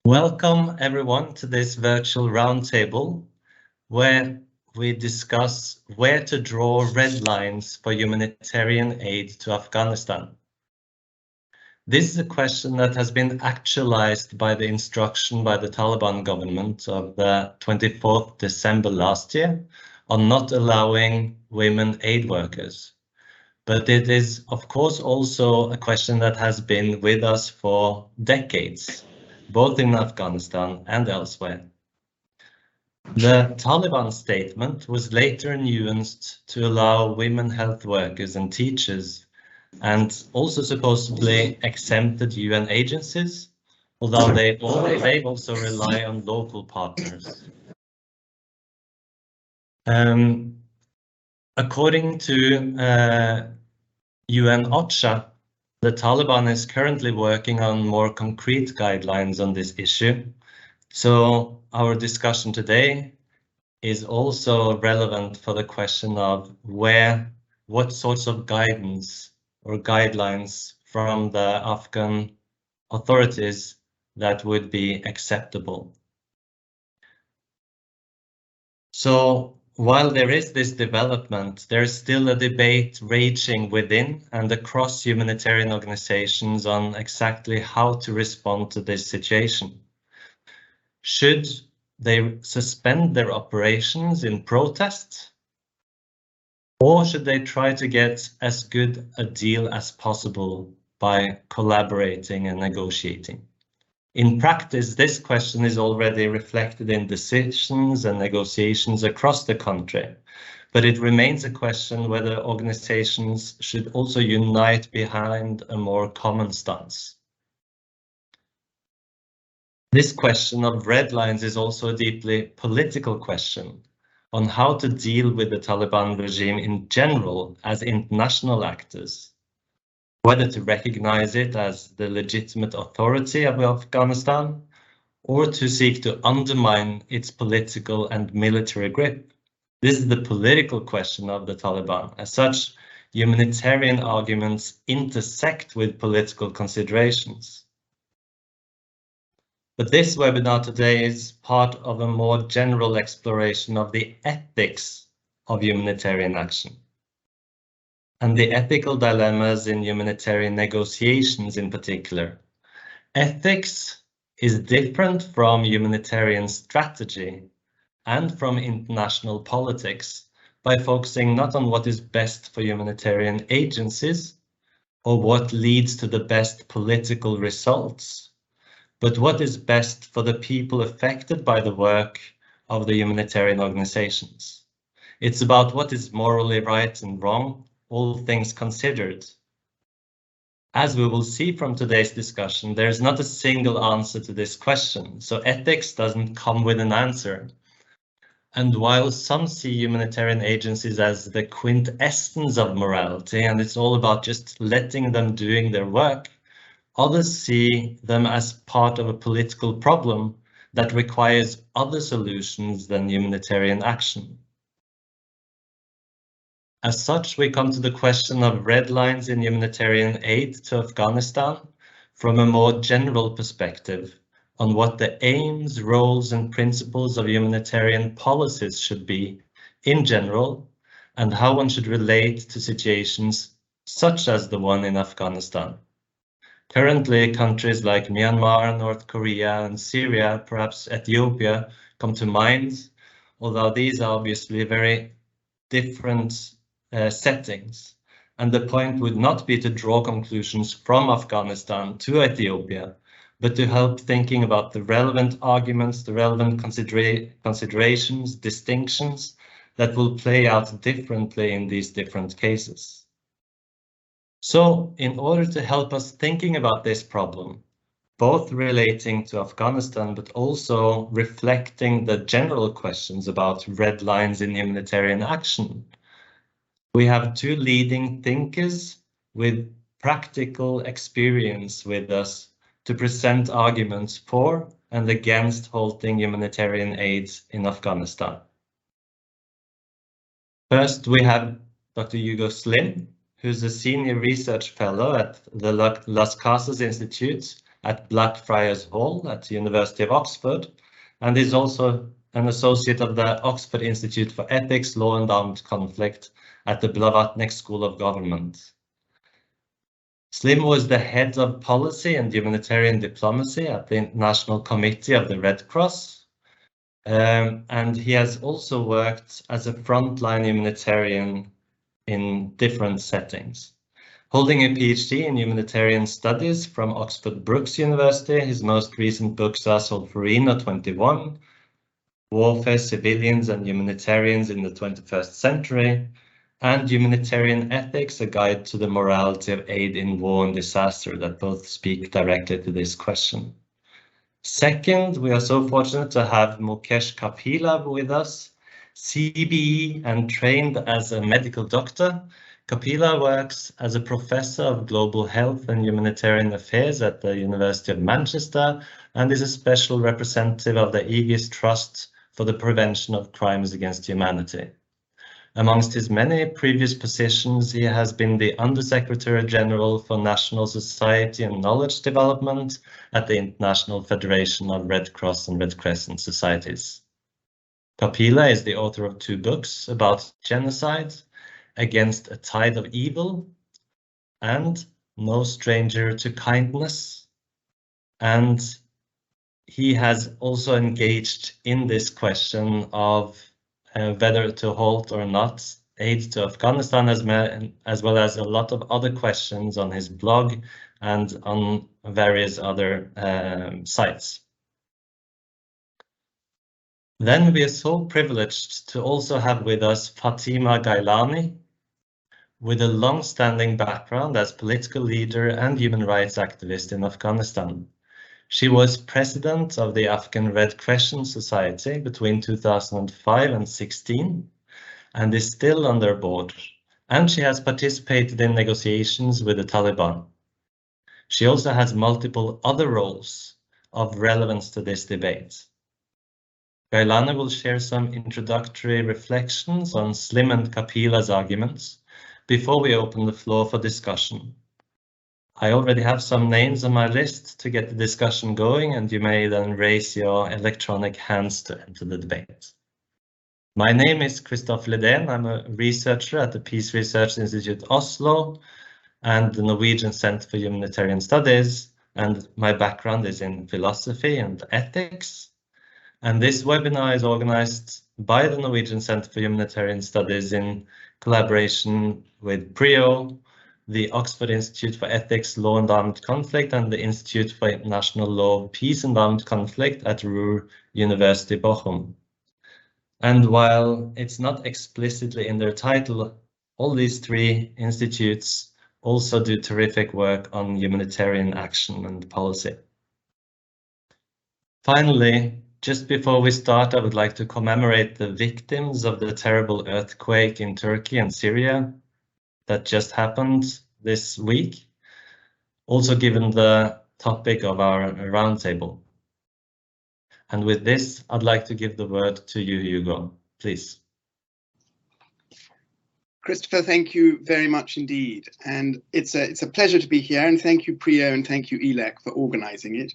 Welcome everyone to this virtual roundtable where we discuss where to draw red lines for humanitarian aid to Afghanistan. This is a question that has been actualized by the instruction by the Taliban government of the 24th December last year on not allowing women aid workers. But it is, of course, also a question that has been with us for decades, both in Afghanistan and elsewhere. The Taliban statement was later nuanced to allow women health workers and teachers, and also supposedly exempted UN agencies, although they also rely on local partners. According to UN OCHA, the Taliban is currently working on more concrete guidelines on this issue. So our discussion today is also relevant for the question of what sorts of guidance or guidelines from the Afghan authorities that would be acceptable. So while there is this development, there is still a debate raging within and across humanitarian organizations on exactly how to respond to this situation. Should they suspend their operations in protest? Or should they try to get as good a deal as possible by collaborating and negotiating? In practice, this question is already reflected in decisions and negotiations across the country, but it remains a question whether organizations should also unite behind a more common stance. This question of red lines is also a deeply political question on how to deal with the Taliban regime in general as international actors, whether to recognize it as the legitimate authority of Afghanistan or to seek to undermine its political and military grip. This is the political question of the Taliban. As such, humanitarian arguments intersect with political considerations. But this webinar today is part of a more general exploration of the ethics of humanitarian action and the ethical dilemmas in humanitarian negotiations in particular. Ethics is different from humanitarian strategy and from international politics by focusing not on what is best for humanitarian agencies or what leads to the best political results, but what is best for the people affected by the work of the humanitarian organizations. It's about what is morally right and wrong, all things considered. As we will see from today's discussion, there is not a single answer to this question, so ethics doesn't come with an answer. And while some see humanitarian agencies as the quintessence of morality, and it's all about just letting them doing their work, others see them as part of a political problem that requires other solutions than humanitarian action. As such, we come to the question of red lines in humanitarian aid to Afghanistan from a more general perspective on what the aims, roles, and principles of humanitarian policies should be in general, and how one should relate to situations such as the one in Afghanistan. Currently, countries like Myanmar, North Korea, and Syria, perhaps Ethiopia, come to mind, although these are obviously very different settings, and the point would not be to draw conclusions from Afghanistan to Ethiopia, but to help thinking about the relevant arguments, the relevant considerations, distinctions that will play out differently in these different cases. So, in order to help us thinking about this problem, both relating to Afghanistan, but also reflecting the general questions about red lines in humanitarian action, we have two leading thinkers with practical experience with us to present arguments for and against halting humanitarian aid in Afghanistan. First, we have Dr. Hugo Slim, who's a senior research fellow at the Las Casas Institute at Blackfriars Hall at the University of Oxford, and is also an associate of the Oxford Institute for Ethics, Law and Armed Conflict at the Blavatnik School of Government. Slim was the head of policy and humanitarian diplomacy at the International Committee of the Red Cross, and he has also worked as a frontline humanitarian in different settings. Holding a PhD in Humanitarian Studies from Oxford Brookes University, his most recent books are Solferino 21, Warfare, Civilians and Humanitarians in the 21st Century, and Humanitarian Ethics, a guide to the morality of aid in war and disaster, that both speak directly to this question. Second, we are so fortunate to have Mukesh Kapila with us, CBE and trained as a medical doctor. Kapila works as a professor of global health and humanitarian affairs at the University of Manchester and is a special representative of the Aegis Trust for the Prevention of Crimes Against Humanity. Amongst his many previous positions, he has been the Undersecretary General for National Society and Knowledge Development at the International Federation of Red Cross and Red Crescent Societies. Kapila is the author of 2 books about genocide, Against a Tide of Evil and No Stranger to Kindness. And he has also engaged in this question of whether to halt or not aid to Afghanistan, as well as a lot of other questions on his blog and on various other sites. Then we are so privileged to also have with us Fatima Gailani, with a long-standing background as political leader and human rights activist in Afghanistan. She was president of the Afghan Red Crescent Society between 2005 and 16, and is still on their board, and she has participated in negotiations with the Taliban. She also has multiple other roles of relevance to this debate. Gailani will share some introductory reflections on Slim and Kapila's arguments before we open the floor for discussion. I already have some names on my list to get the discussion going, and you may then raise your electronic hands to enter the debate. My name is Kristoffer Lidén. I'm a researcher at the Peace Research Institute Oslo and the Norwegian Centre for Humanitarian Studies, and my background is in philosophy and ethics. And this webinar is organized by the Norwegian Centre for Humanitarian Studies in collaboration with PRIO, the Oxford Institute for Ethics, Law and Armed Conflict, and the Institute for International Law, Peace and Armed Conflict at Ruhr University Bochum. And while it's not explicitly in their title, all these 3 institutes also do terrific work on humanitarian action and policy. Finally, just before we start, I would like to commemorate the victims of the terrible earthquake in Turkey and Syria that just happened this week, also given the topic of our roundtable. And with this, I'd like to give the word to you, Hugo, please. Kristoffer, thank you very much indeed. And it's a pleasure to be here, and thank you, PRIO, and thank you, ELAC, for organizing it.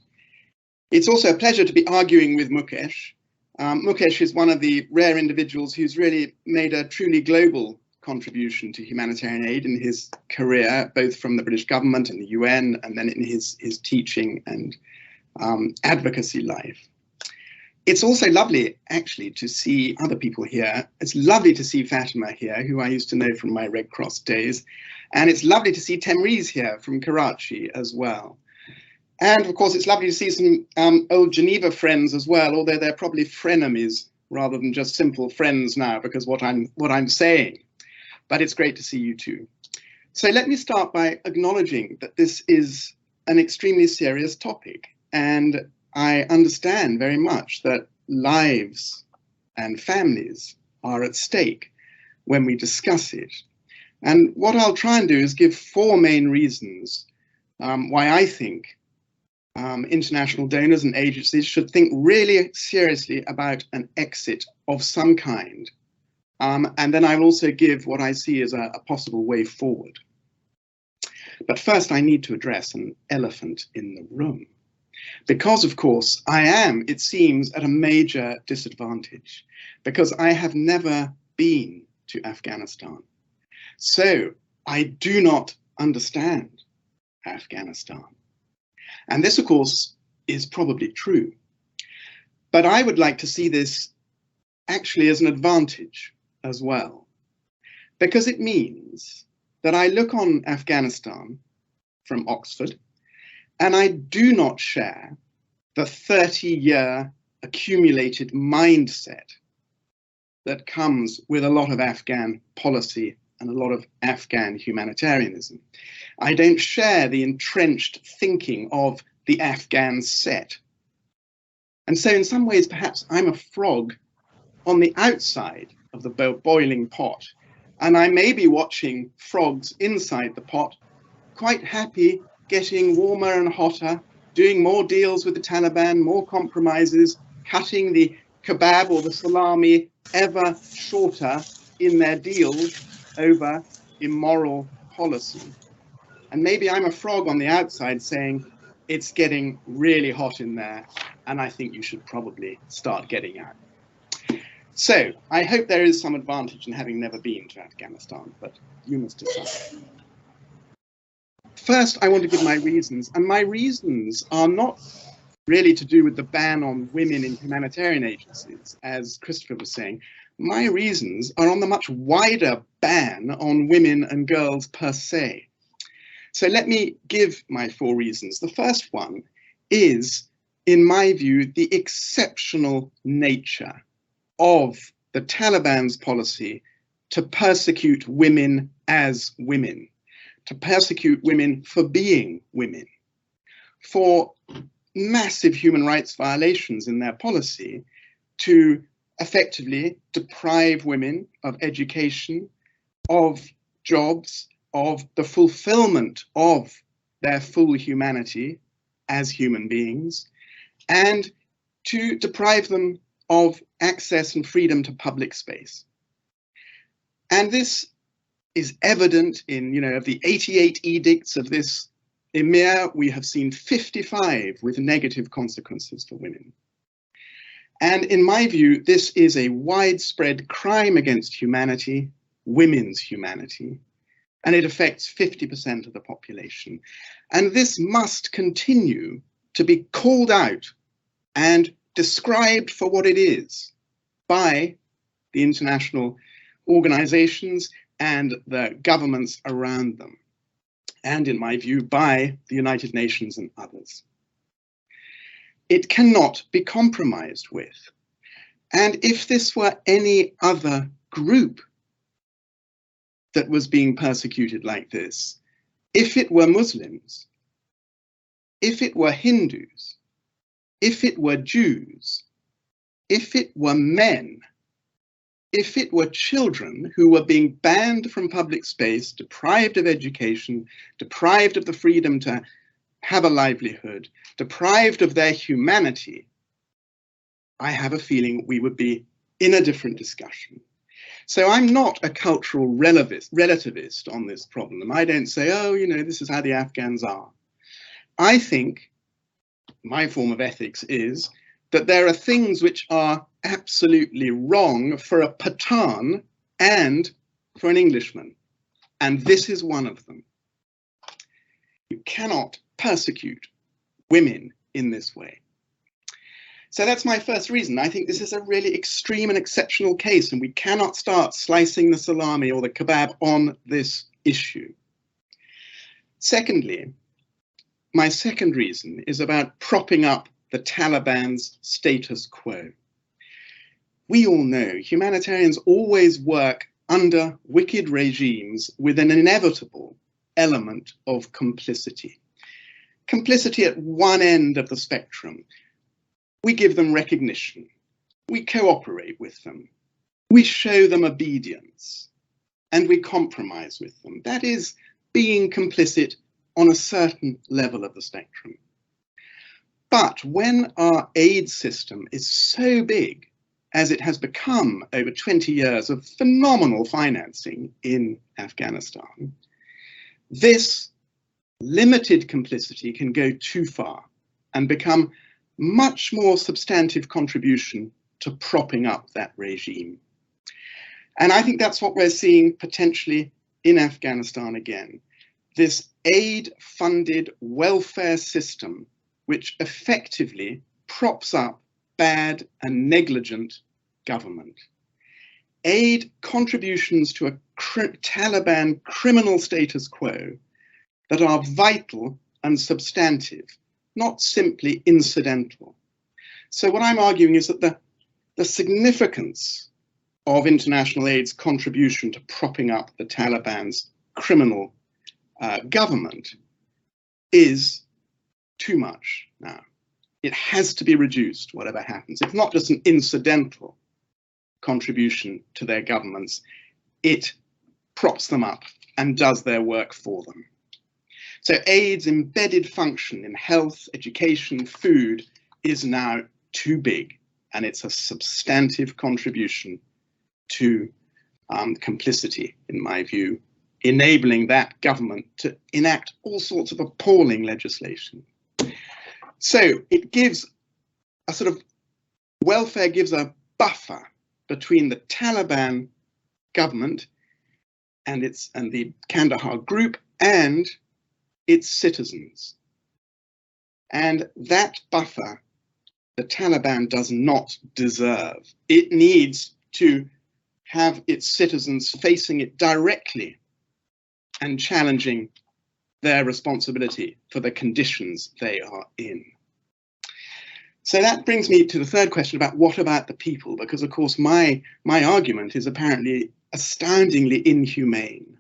It's also a pleasure to be arguing with Mukesh. Mukesh is one of the rare individuals who's really made a truly global contribution to humanitarian aid in his career, both from the British government and the UN, and then in his teaching and advocacy life. It's also lovely, actually, to see other people here. It's lovely to see Fatima here, who I used to know from my Red Cross days. And it's lovely to see Temriz here from Karachi as well. And of course, it's lovely to see some old Geneva friends as well, although they're probably frenemies rather than just simple friends now, because what I'm saying. But it's great to see you too. So let me start by acknowledging that this is an extremely serious topic, and I understand very much that lives and families are at stake when we discuss it. And what I'll try and do is give 4 main reasons why I think international donors and agencies should think really seriously about an exit of some kind. And then I'll also give what I see as a possible way forward. But first, I need to address an elephant in the room. Because, of course, I am, it seems, at a major disadvantage, because I have never been to Afghanistan. So I do not understand Afghanistan. And this, of course, is probably true. But I would like to see this actually as an advantage as well, because it means that I look on Afghanistan from Oxford, and I do not share the 30-year accumulated mindset that comes with a lot of Afghan policy and a lot of Afghan humanitarianism. I don't share the entrenched thinking of the Afghan set. And so in some ways, perhaps I'm a frog on the outside of the boiling pot, and I may be watching frogs inside the pot, quite happy, getting warmer and hotter, doing more deals with the Taliban, more compromises, cutting the kebab or the salami ever shorter in their deals over immoral policy. And maybe I'm a frog on the outside saying, it's getting really hot in there, and I think you should probably start getting out. So I hope there is some advantage in having never been to Afghanistan, but you must decide. First, I want to give my reasons, and my reasons are not really to do with the ban on women in humanitarian agencies, as Kristoffer was saying. My reasons are on the much wider ban on women and girls per se. So let me give my 4 reasons. The first one is, in my view, the exceptional nature of the Taliban's policy to persecute women as women, to persecute women for being women, for massive human rights violations in their policy, to effectively deprive women of education, of jobs, of the fulfillment of their full humanity as human beings, and to deprive them of access and freedom to public space. And this is evident in, of the 88 edicts of this emir, we have seen 55 with negative consequences for women. And in my view, this is a widespread crime against humanity, women's humanity, and it affects 50% of the population. And this must continue to be called out and described for what it is by the international organizations and the governments around them, and in my view, by the United Nations and others. It cannot be compromised with. And if this were any other group that was being persecuted like this, if it were Muslims, if it were Hindus, if it were Jews, if it were men, if it were children who were being banned from public space, deprived of education, deprived of the freedom to have a livelihood, deprived of their humanity, I have a feeling we would be in a different discussion. So I'm not a cultural relativist on this problem. I don't say, oh, this is how the Afghans are. I think my form of ethics is that there are things which are absolutely wrong for a Pathan and for an Englishman. And this is one of them. You cannot persecute women in this way. So that's my first reason. I think this is a really extreme and exceptional case, and we cannot start slicing the salami or the kebab on this issue. Secondly, my second reason is about propping up the Taliban's status quo. We all know humanitarians always work under wicked regimes with an inevitable element of complicity. Complicity at one end of the spectrum. We give them recognition. We cooperate with them. We show them obedience. And we compromise with them. That is being complicit on a certain level of the spectrum. But when our aid system is so big, as it has become over 20 years of phenomenal financing in Afghanistan, this limited complicity can go too far. and become much more substantive contribution to propping up that regime. And I think that's what we're seeing potentially in Afghanistan again. This aid-funded welfare system, which effectively props up bad and negligent government. Aid contributions to a Taliban criminal status quo that are vital and substantive, not simply incidental. So what I'm arguing is that the significance of international aid's contribution to propping up the Taliban's criminal government is too much now. It has to be reduced, whatever happens. It's not just an incidental contribution to their governments, it props them up and does their work for them. So aid's embedded function in health, education, food is now too big, and it's a substantive contribution to complicity, in my view, enabling that government to enact all sorts of appalling legislation. So it gives a sort of, welfare gives a buffer between the Taliban government and the Kandahar group and its citizens. And that buffer, the Taliban does not deserve. It needs to have its citizens facing it directly and challenging their responsibility for the conditions they are in. So that brings me to the third question about what about the people, because of course my argument is apparently astoundingly inhumane,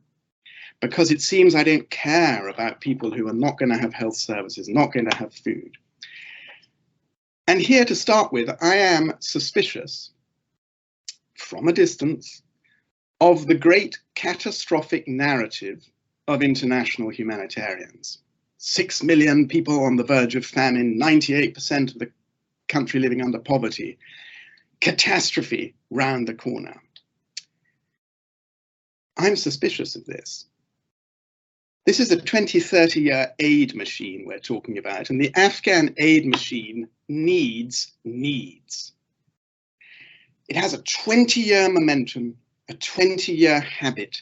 because it seems I don't care about people who are not going to have health services, not going to have food. And here to start with, I am suspicious from a distance of the great catastrophic narrative of international humanitarians. 6 million people on the verge of famine, 98% of the country living under poverty, catastrophe round the corner. I'm suspicious of this. This is a 20-30-year aid machine we're talking about, and the Afghan aid machine needs needs. It has a 20-year momentum, a 20-year habit,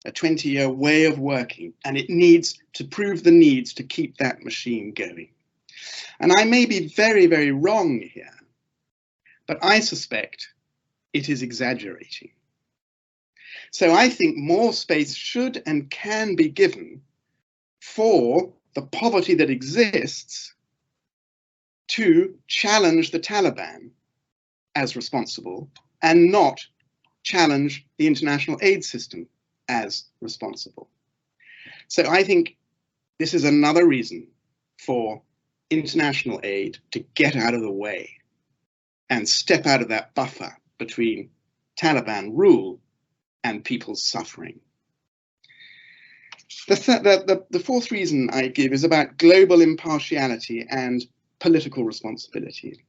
a 20-year way of working, and it needs to prove the needs to keep that machine going. And I may be very, very wrong here, but I suspect it is exaggerating. So I think more space should and can be given for the poverty that exists to challenge the Taliban as responsible and not challenge the international aid system as responsible. So I think this is another reason for international aid to get out of the way and step out of that buffer between Taliban rule and people's suffering. The fourth reason I give is about global impartiality and political responsibility.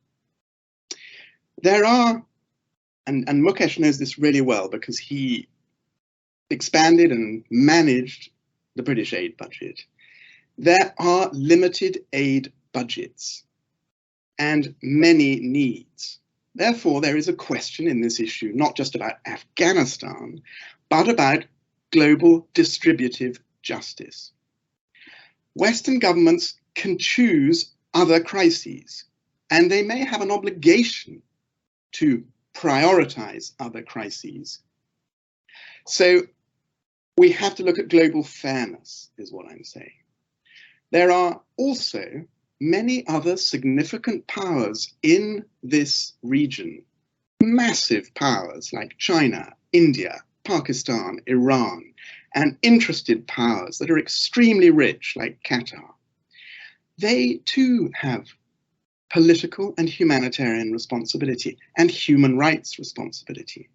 There are, and Mukesh knows this really well because he expanded and managed the British aid budget. There are limited aid budgets and many needs. Therefore, there is a question in this issue, not just about Afghanistan, but about global distributive justice. Western governments can choose other crises, and they may have an obligation to prioritize other crises. So we have to look at global fairness, is what I'm saying. There are also many other significant powers in this region, massive powers like China, India, Pakistan, Iran, and interested powers that are extremely rich like Qatar. They too have political and humanitarian responsibility and human rights responsibility.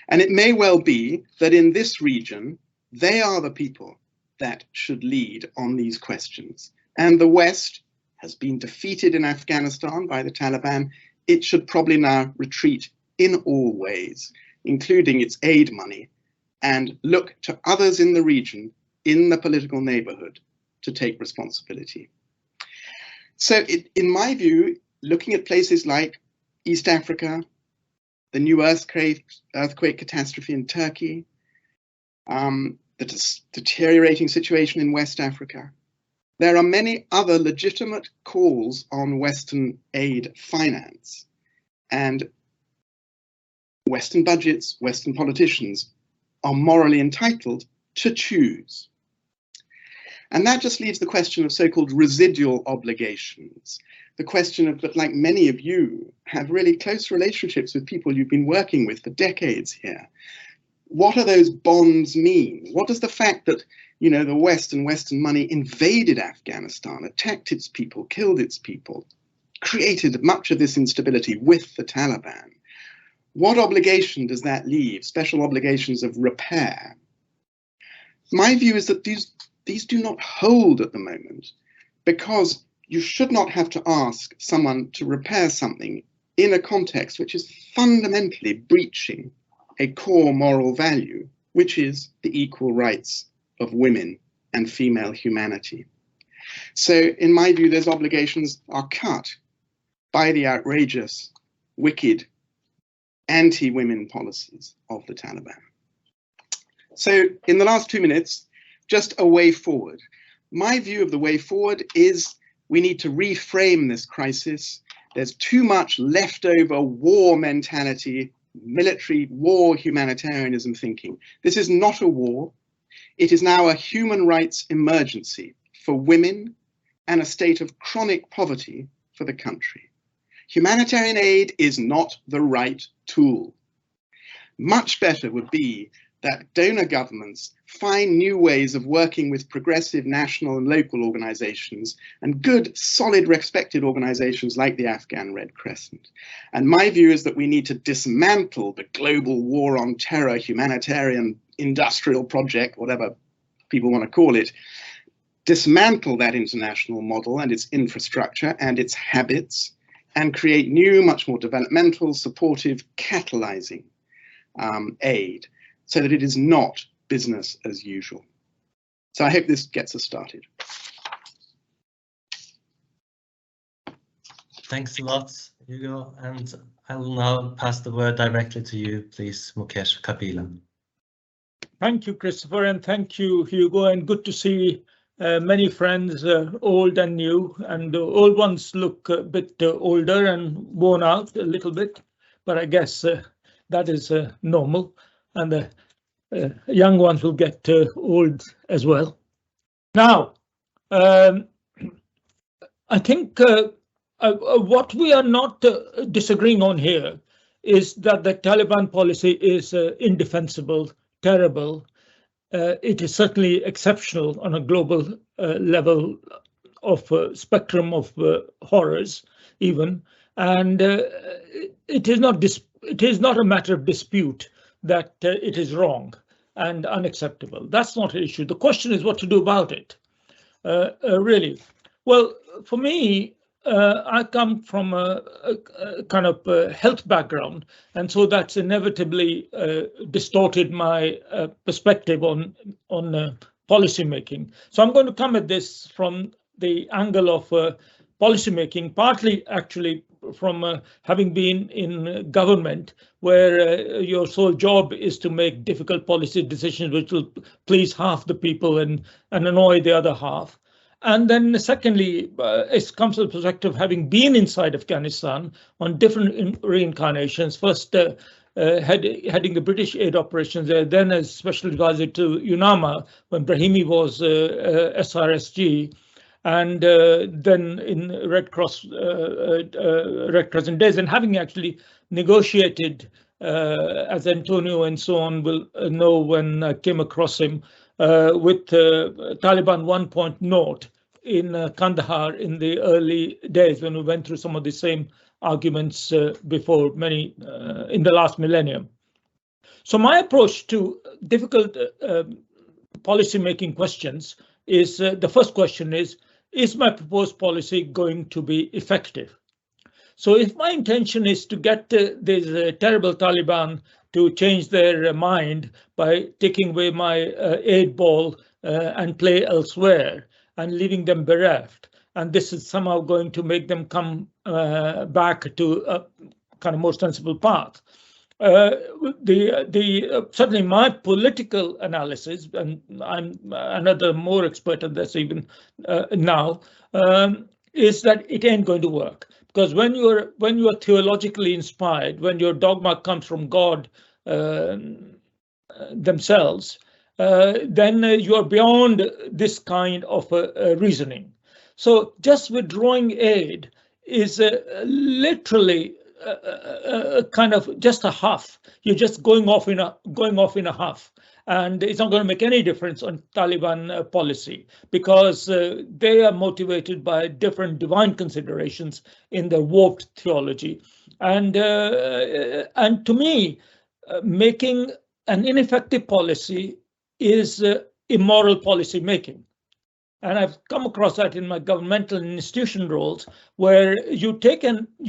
And it may well be that in this region, they are the people that should lead on these questions. And the West has been defeated in Afghanistan by the Taliban. It should probably now retreat in all ways, including its aid money, and look to others in the region, in the political neighborhood, to take responsibility. So in my view, looking at places like East Africa, the new earthquake catastrophe in Turkey, the deteriorating situation in West Africa, there are many other legitimate calls on Western aid finance, and Western budgets, Western politicians are morally entitled to choose. And that just leaves the question of so-called residual obligations. The question of, but like many of you have really close relationships with people you've been working with for decades here. What do those bonds mean? What does the fact that, you know, the West and Western money invaded Afghanistan, attacked its people, killed its people, created much of this instability with the Taliban? What obligation does that leave? Special obligations of repair? My view is that these do not hold at the moment, because you should not have to ask someone to repair something in a context which is fundamentally breaching a core moral value, which is the equal rights of women and female humanity. So in my view, those obligations are cut by the outrageous, wicked, anti-women policies of the Taliban. So in the last 2 minutes, just a way forward. My view of the way forward is we need to reframe this crisis. There's too much leftover war mentality, military war humanitarianism thinking. This is not a war. It is now a human rights emergency for women and a state of chronic poverty for the country. Humanitarian aid is not the right tool. Much better would be that donor governments find new ways of working with progressive national and local organizations and good, solid, respected organizations like the Afghan Red Crescent. And my view is that we need to dismantle the global war on terror, humanitarian industrial project, whatever people want to call it, dismantle that international model and its infrastructure and its habits, and create new, much more developmental, supportive, catalyzing aid, so that it is not business as usual. So I hope this gets us started. Thanks a lot, Hugo. And I will now pass the word directly to you, please, Mukesh Kapila. Thank you, Kristoffer, and thank you, Hugo, and good to see many friends, old and new, and the old ones look a bit older and worn out a little bit, but I guess that is normal, and the young ones will get old as well. Now, I think what we are not disagreeing on here is that the Taliban policy is indefensible, terrible. It is certainly exceptional on a global level of spectrum of horrors, even, and it is not a matter of dispute that it is wrong and unacceptable. That's not an issue. The question is what to do about it, really. Well, for me, I come from a kind of health background, and so that's inevitably distorted my perspective on policy making. So I'm going to come at this from the angle of policy making, partly actually from having been in government, where your sole job is to make difficult policy decisions which will please half the people and annoy the other half. And then secondly, it comes from the perspective of having been inside Afghanistan on different reincarnations, first heading the British aid operations there, then as special advisor to UNAMA when Brahimi was SRSG, and then in Red Crescent days, and having actually negotiated, as Antonio and so on will know when I came across him, with Taliban 1.0 in Kandahar in the early days when we went through some of the same arguments before many in the last millennium. So my approach to difficult policy making questions is the first question is my proposed policy going to be effective? So if my intention is to get these terrible Taliban to change their mind by taking away my aid ball and play elsewhere and leaving them bereft, and this is somehow going to make them come back to a kind of more sensible path. Certainly my political analysis, and I'm another more expert at this even now, is that it ain't going to work, because when you are theologically inspired, when your dogma comes from God themselves, then you are beyond this kind of reasoning. So just withdrawing aid is literally kind of just a huff. You're just going off in a huff, and it's not going to make any difference on Taliban policy, because they are motivated by different divine considerations in their warped theology. And to me, making an ineffective policy is immoral policy making. And I've come across that in my governmental and institution roles, where you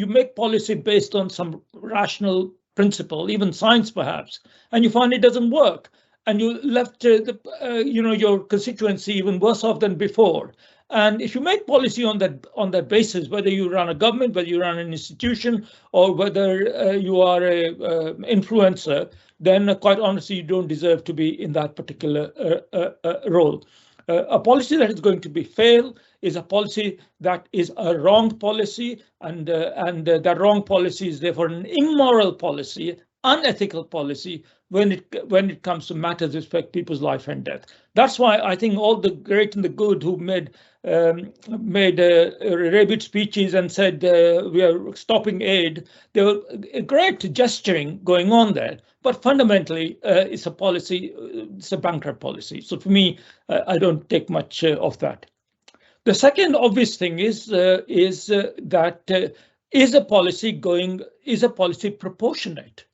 make policy based on some rational principle, even science perhaps, and you find it doesn't work, and you left your constituency even worse off than before. And if you make policy on that basis, whether you run a government, whether you run an institution, or whether you are a influencer, then quite honestly, you don't deserve to be in that particular role. A policy that is going to fail is a policy that is a wrong policy, and that wrong policy is therefore an immoral policy, unethical policy when it comes to matters that affect people's life and death. That's why I think all the great and the good who made rabid speeches and said we are stopping aid, there were a great gesturing going on there. But fundamentally, it's a policy, it's a bankrupt policy. So for me, I don't take much of that. The second obvious thing is that is a policy proportionate?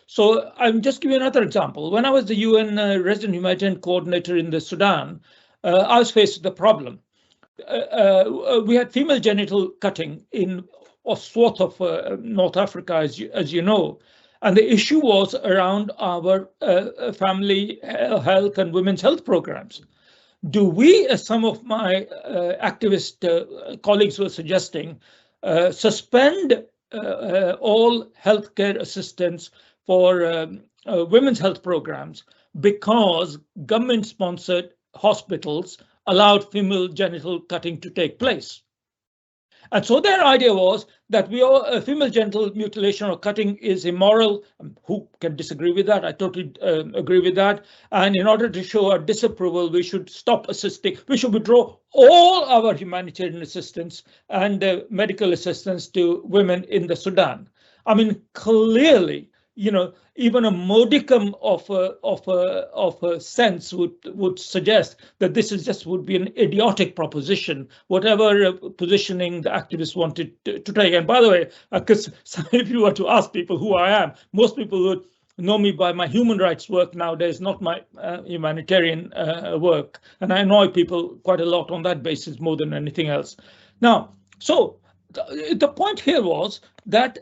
So I'm just giving another example. When I was the UN Resident Humanitarian Coordinator in the Sudan, I was faced with the problem. We had female genital cutting in a swath of North Africa, as you know. And the issue was around our family health and women's health programs. Do we, as some of my activist colleagues were suggesting, suspend all healthcare assistance for women's health programs because government-sponsored hospitals allowed female genital cutting to take place? And so their idea was that female genital mutilation or cutting is immoral. Who can disagree with that? I totally agree with that. And in order to show our disapproval, we should stop assisting. We should withdraw all our humanitarian assistance and medical assistance to women in the Sudan. I mean, clearly, even a modicum of sense would suggest that this would be an idiotic proposition, whatever positioning the activists wanted to take. And by the way, because if you were to ask people who I am, most people would know me by my human rights work nowadays, not my humanitarian work. And I annoy people quite a lot on that basis more than anything else. Now, so the point here was that,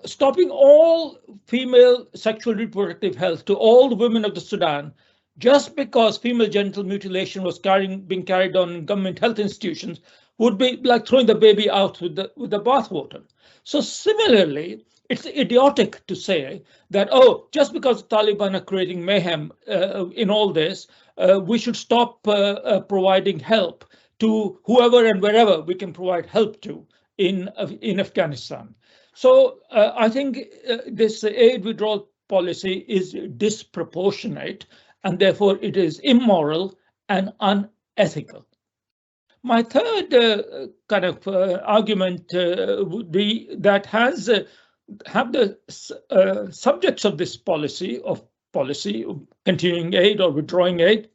stopping all female sexual reproductive health to all the women of the Sudan, just because female genital mutilation was being carried on in government health institutions, would be like throwing the baby out with the bathwater. So similarly, it's idiotic to say that, oh, just because the Taliban are creating mayhem in all this, we should stop providing help to whoever and wherever we can provide help to in Afghanistan. So I think this aid withdrawal policy is disproportionate, and therefore it is immoral and unethical. My third kind of argument would be that have the subjects of this policy continuing aid or withdrawing aid,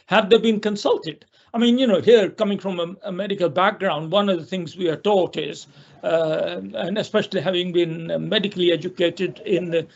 have they been consulted? I mean, here coming from a medical background, one of the things we are taught is, and especially having been medically educated in an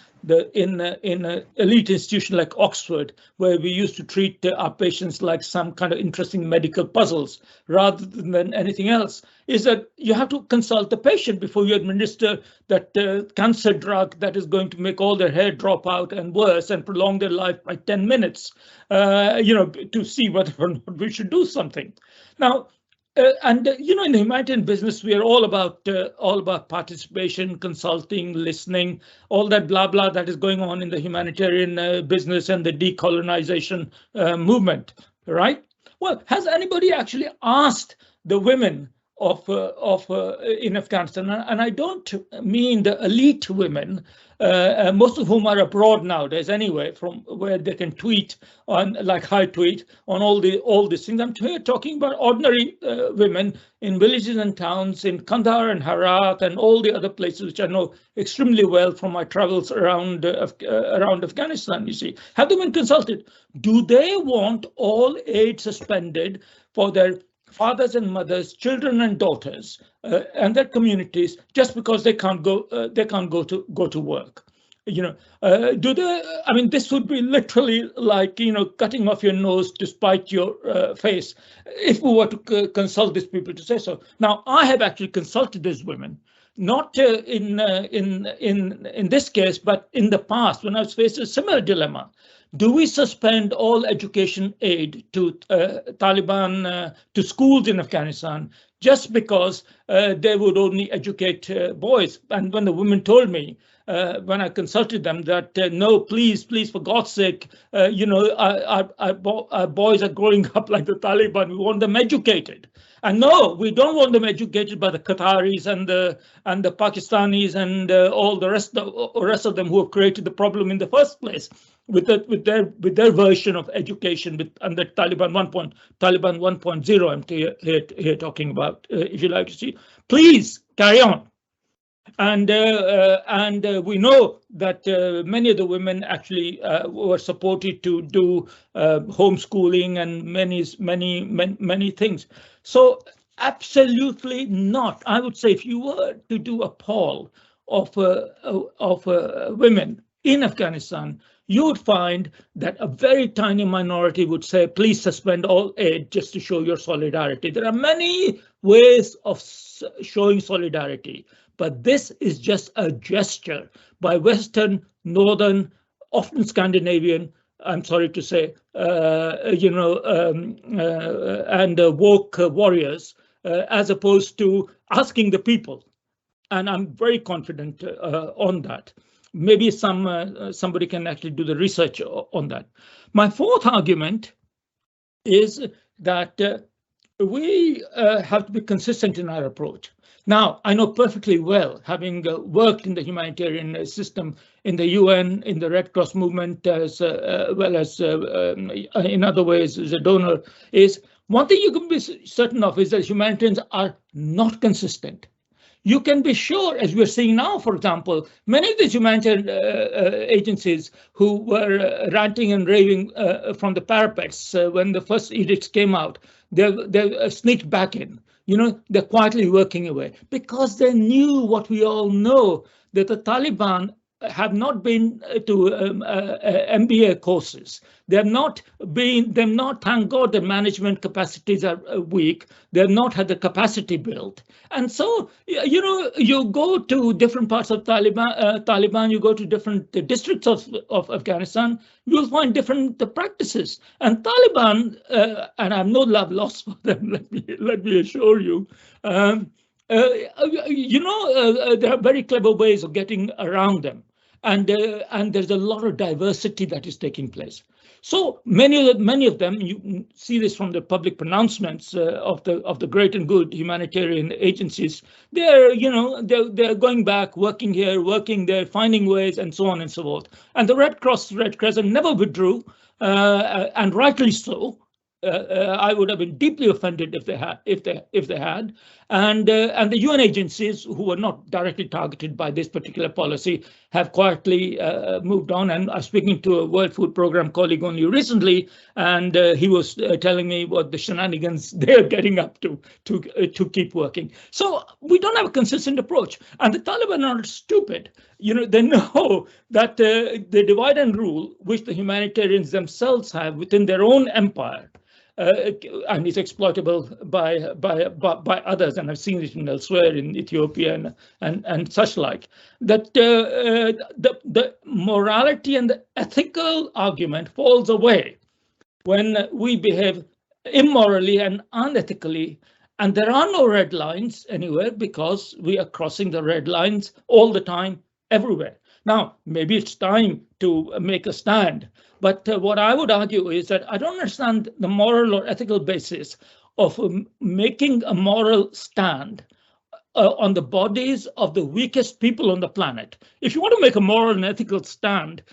elite institution like Oxford, where we used to treat our patients like some kind of interesting medical puzzles rather than anything else, is that you have to consult the patient before you administer that cancer drug that is going to make all their hair drop out and worse and prolong their life by 10 minutes, to see whether or not we should do something. Now, you know, in the humanitarian business, we are all about participation, consulting, listening, all that blah blah that is going on in the humanitarian business and the decolonization movement, right? Well, has anybody actually asked the women of in Afghanistan? And I don't mean the elite women, most of whom are abroad nowadays anyway, from where they can tweet on, like I tweet on all these things. I'm here talking about ordinary women in villages and towns in Kandahar and Herat and all the other places which I know extremely well from my travels around Afghanistan. You see, have they been consulted? Do they want all aid suspended for their fathers and mothers, children and daughters, and their communities, just because they can't go to work? You know, do they? I mean, this would be literally like, you know, cutting off your nose to spite your face, if we were to consult these people to say so. Now, I have actually consulted these women, not in this case, but in the past when I was faced with a similar dilemma. Do we suspend all education aid to Taliban, to schools in Afghanistan, just because they would only educate boys? And when the women told me, when I consulted them, that no, please, for God's sake, you know, our boys are growing up like the Taliban. We want them educated. And no, we don't want them educated by the Qataris and the Pakistanis and all the rest of them who have created the problem in the first place with their version of education under Taliban 1.0. I'm here talking about, if you like to see. Please carry on. And we know that many of the women actually were supported to do homeschooling and many things. So absolutely not. I would say if you were to do a poll of women in Afghanistan, you would find that a very tiny minority would say, please suspend all aid just to show your solidarity. There are many ways of showing solidarity, but this is just a gesture by Western, Northern, often Scandinavian, I'm sorry to say, you know, and woke warriors, as opposed to asking the people. And I'm very confident on that. Maybe somebody can actually do the research on that. My fourth argument is that we have to be consistent in our approach. Now, I know perfectly well, having worked in the humanitarian system in the UN, in the Red Cross movement, as well as in other ways as a donor, is one thing you can be certain of is that humanitarians are not consistent. You can be sure, as we're seeing now, for example, many of these humanitarian agencies who were ranting and raving from the parapets when the first edicts came out, they sneaked back in. You know, they're quietly working away because they knew what we all know, that the Taliban have not been to MBA courses. They've not, thank God, the management capacities are weak. They've not had the capacity built. And so, you know, you go to different parts of Taliban, you go to different districts of Afghanistan, you'll find different practices. And Taliban, and I have no love lost for them, let me assure you, you know, there are very clever ways of getting around them. And there's a lot of diversity that is taking place. So many of them, you see this from the public pronouncements of the great and good humanitarian agencies. They're, you know, they're going back, working here, working there, finding ways, and so on and so forth. And the Red Cross, Red Crescent never withdrew, and rightly so. I would have been deeply offended if they had, and the UN agencies who were not directly targeted by this particular policy have quietly moved on. And I'm speaking to a World Food Programme colleague only recently, and he was telling me what the shenanigans they're getting up to keep working. So we don't have a consistent approach, and the Taliban are not stupid. You know, they know that the divide and rule, which the humanitarians themselves have within their own empire, and is exploitable by others, and I've seen it elsewhere in Ethiopia and such like. That the morality and the ethical argument falls away when we behave immorally and unethically. And there are no red lines anywhere because we are crossing the red lines all the time, everywhere. Now, maybe it's time to make a stand. But what I would argue is that I don't understand the moral or ethical basis of making a moral stand on the bodies of the weakest people on the planet. If you want to make a moral and ethical stand,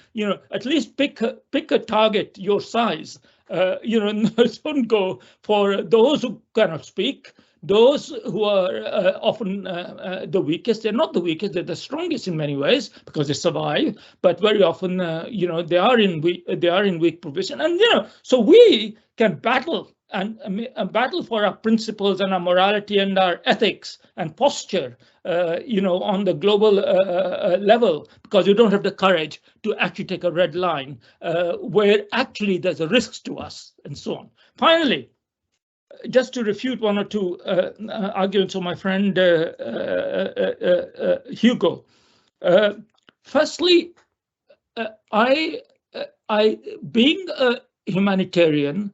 at least pick a target your size. Don't go for those who cannot speak, those who are often the weakest. They're not the weakest, they're the strongest in many ways because they survive, but very often, they are in weak position. And, so we can battle and battle for our principles and our morality and our ethics and posture, on the global level, because you don't have the courage to actually take a red line where actually there's a risk to us and so on. Finally, just to refute one or two arguments of my friend Hugo. Firstly, being a humanitarian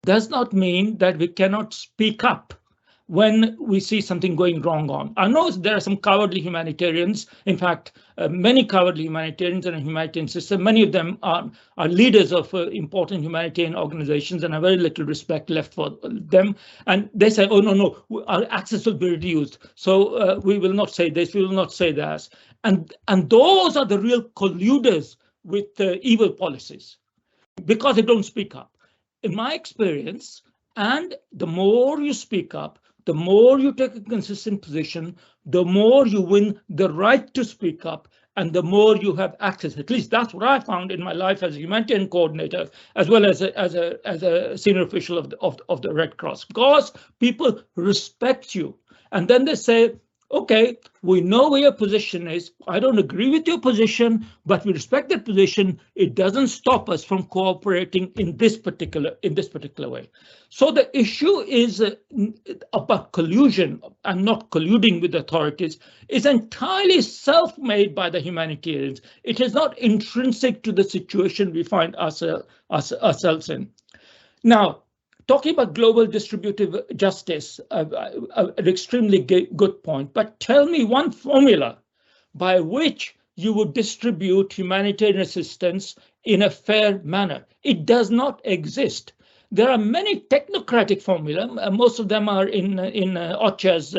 does not mean that we cannot speak up when we see something going wrong on. I know there are some cowardly humanitarians, in fact, many cowardly humanitarians in a humanitarian system. Many of them are leaders of important humanitarian organizations and have very little respect left for them. And they say, oh, no, our access will be reduced. So we will not say this, we will not say that. And those are the real colluders with evil policies because they don't speak up. In my experience, and the more you speak up, the more you take a consistent position, the more you win the right to speak up, and the more you have access. At least that's what I found in my life as a humanitarian coordinator, as well as a senior official of the Red Cross, because people respect you. And then they say, okay, we know where your position is. I don't agree with your position, but we respect that position. It doesn't stop us from cooperating in this particular way. So the issue is about collusion and not colluding with authorities is entirely self-made by the humanitarians. It is not intrinsic to the situation we find ourselves in. Now, talking about global distributive justice, an extremely good point, but tell me one formula by which you would distribute humanitarian assistance in a fair manner. It does not exist. There are many technocratic formulas. Most of them are in OCHA's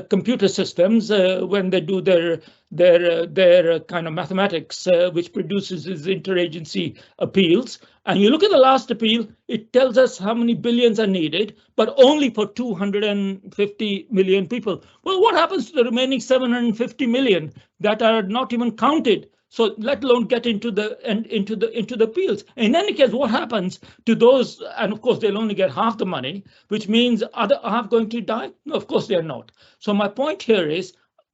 computer systems when they do their kind of mathematics, which produces these interagency appeals. And you look at the last appeal, it tells us how many billions are needed, but only for 250 million people. Well, what happens to the remaining 750 million that are not even counted? So let alone get into the appeals. In any case, what happens to those? And of course, they'll only get half the money, which means other half going to die? No, of course they're not. So my point here is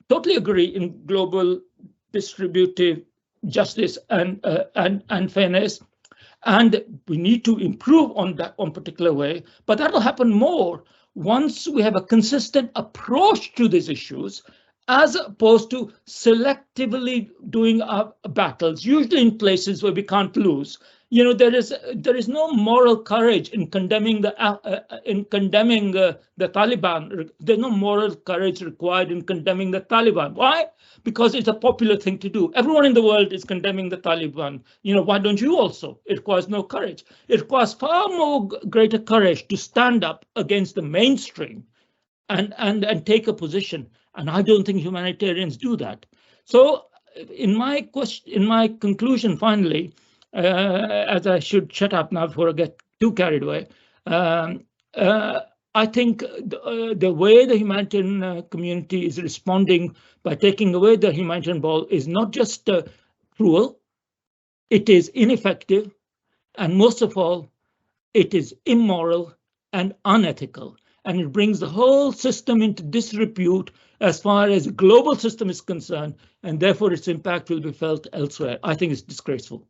totally agree in global distributive justice and fairness. And we need to improve on that particular way, but that will happen more once we have a consistent approach to these issues, as opposed to selectively doing our battles, usually in places where we can't lose. There is no moral courage in condemning the Taliban. There's no moral courage required in condemning the Taliban. Why? Because it's a popular thing to do. Everyone in the world is condemning the Taliban. Why don't you also? It requires no courage. It requires far more greater courage to stand up against the mainstream and take a position. And I don't think humanitarians do that. So in my conclusion, finally, as I should shut up now before I get too carried away, I think the way the humanitarian community is responding by taking away the humanitarian ball is not just cruel, it is ineffective, and most of all, it is immoral and unethical. And it brings the whole system into disrepute as far as the global system is concerned, and therefore its impact will be felt elsewhere. I think it's disgraceful.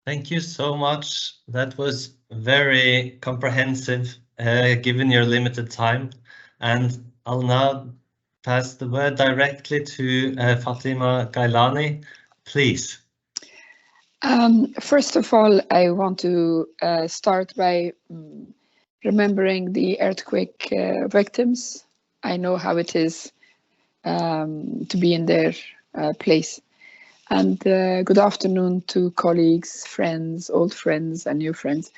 Thank you so much. That was very comprehensive, given your limited time. And I'll now pass the word directly to Fatima Gailani, please. First of all, I want to start by remembering the earthquake victims. I know how it is to be in their place. And good afternoon to colleagues, friends, old friends and new friends.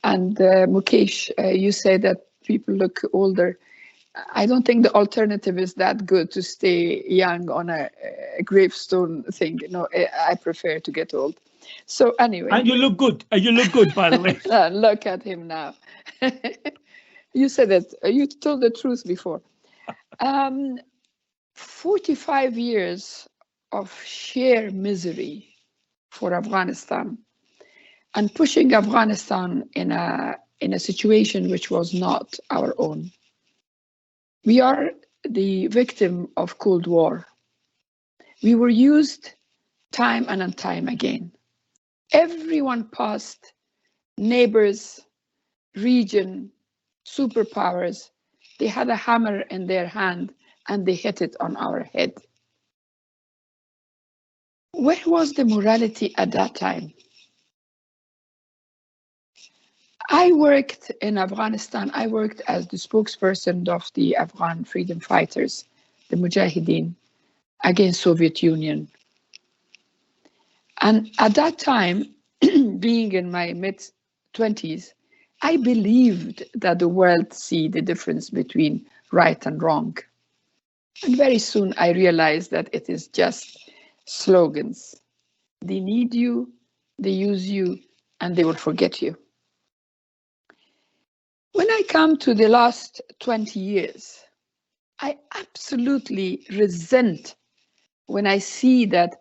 And Mukesh, you say that people look older. I don't think the alternative is that good to stay young on a gravestone thing. No, I prefer to get old. So anyway. And you look good. You look good, by the way. Look at him now. You said that. You told the truth before. 45 years of sheer misery for Afghanistan and pushing Afghanistan in a situation which was not our own. We are the victim of Cold War. We were used time and time again. Everyone passed, neighbors, region, superpowers, they had a hammer in their hand and they hit it on our head. Where was the morality at that time? I worked in Afghanistan. I worked as the spokesperson of the Afghan freedom fighters, the Mujahideen, against Soviet Union. And at that time, being in my mid-20s, I believed that the world see the difference between right and wrong. And very soon I realized that it is just slogans. They need you, they use you, and they will forget you. When I come to the last 20 years, I absolutely resent when I see that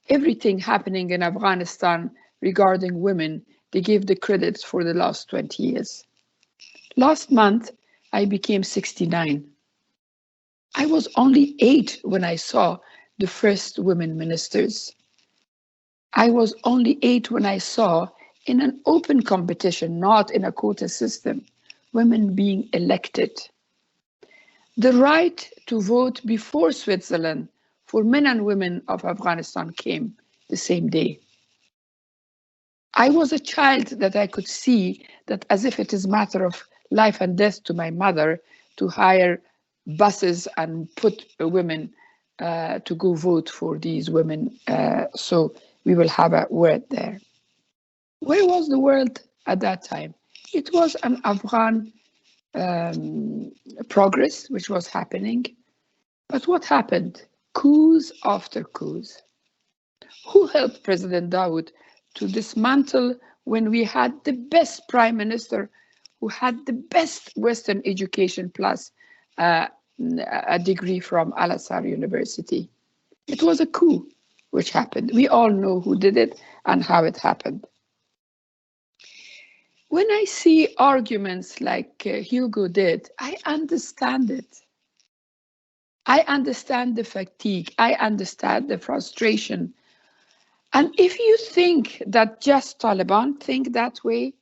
everything happening in Afghanistan regarding women, they give the credits for the last 20 years. Last month, I became 69. I was only 8 when I saw the first women ministers. I was only 8 when I saw, in an open competition, not in a quota system, women being elected. The right to vote before Switzerland for men and women of Afghanistan came the same day. I was a child that I could see that as if it is a matter of life and death to my mother to hire buses and put women to go vote for these women, so we will have a word there. Where was the world at that time? It was an Afghan progress which was happening. But what happened? Coups after coups. Who helped President Dawood to dismantle when we had the best prime minister who had the best Western education plus a degree from Al-Azhar University? It was a coup which happened. We all know who did it and how it happened. When I see arguments like Hugo did, I understand it. I understand the fatigue. I understand the frustration. And if you think that just Taliban think that way,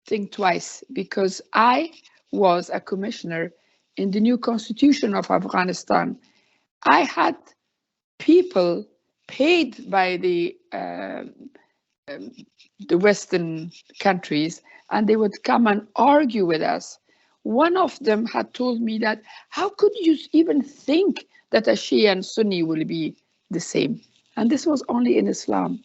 think twice, because I was a commissioner in the new constitution of Afghanistan. I had people paid by the Western countries, and they would come and argue with us. One of them had told me that, how could you even think that a Shia and Sunni will be the same? And this was only in Islam.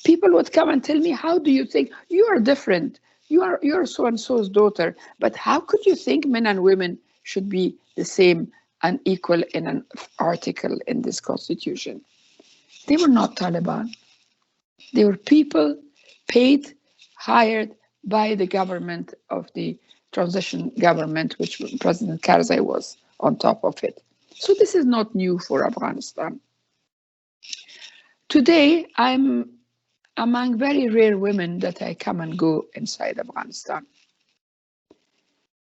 People would come and tell me, how do you think? You are different. You're so-and-so's daughter. But how could you think men and women should be the same and equal in an article in this constitution? They were not Taliban. They were people paid, hired by the government of the transition government, which President Karzai was on top of it. So this is not new for Afghanistan. Today, I'm among very rare women that I come and go inside Afghanistan.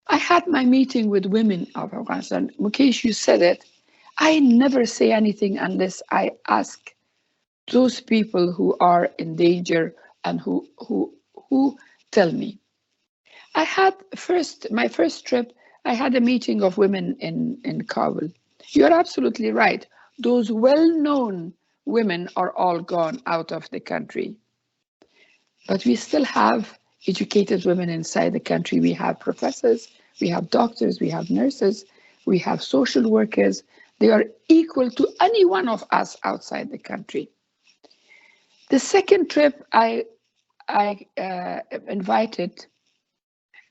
I had my meeting with women of Afghanistan. Mukesh, you said it. I never say anything unless I ask those people who are in danger and who tell me. I had my first trip, I had a meeting of women in Kabul. You're absolutely right. Those well-known women are all gone out of the country. But we still have educated women inside the country. We have professors, we have doctors, we have nurses, we have social workers. They are equal to any one of us outside the country. The second trip, I invited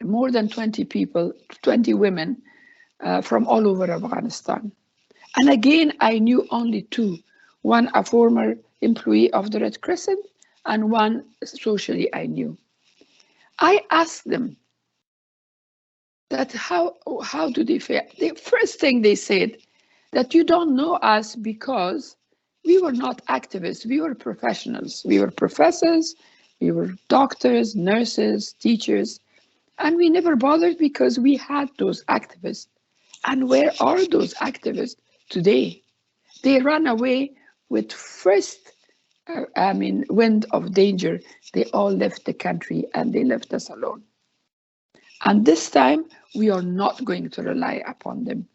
more than 20 people, 20 women from all over Afghanistan. And again, I knew only two, one a former employee of the Red Crescent and one socially I knew. I asked them that how do they feel? The first thing they said, that you don't know us because we were not activists, we were professionals. We were professors, we were doctors, nurses, teachers, and we never bothered because we had those activists. And where are those activists today? They ran away with first wind of danger. They all left the country and they left us alone. And this time, we are not going to rely upon them.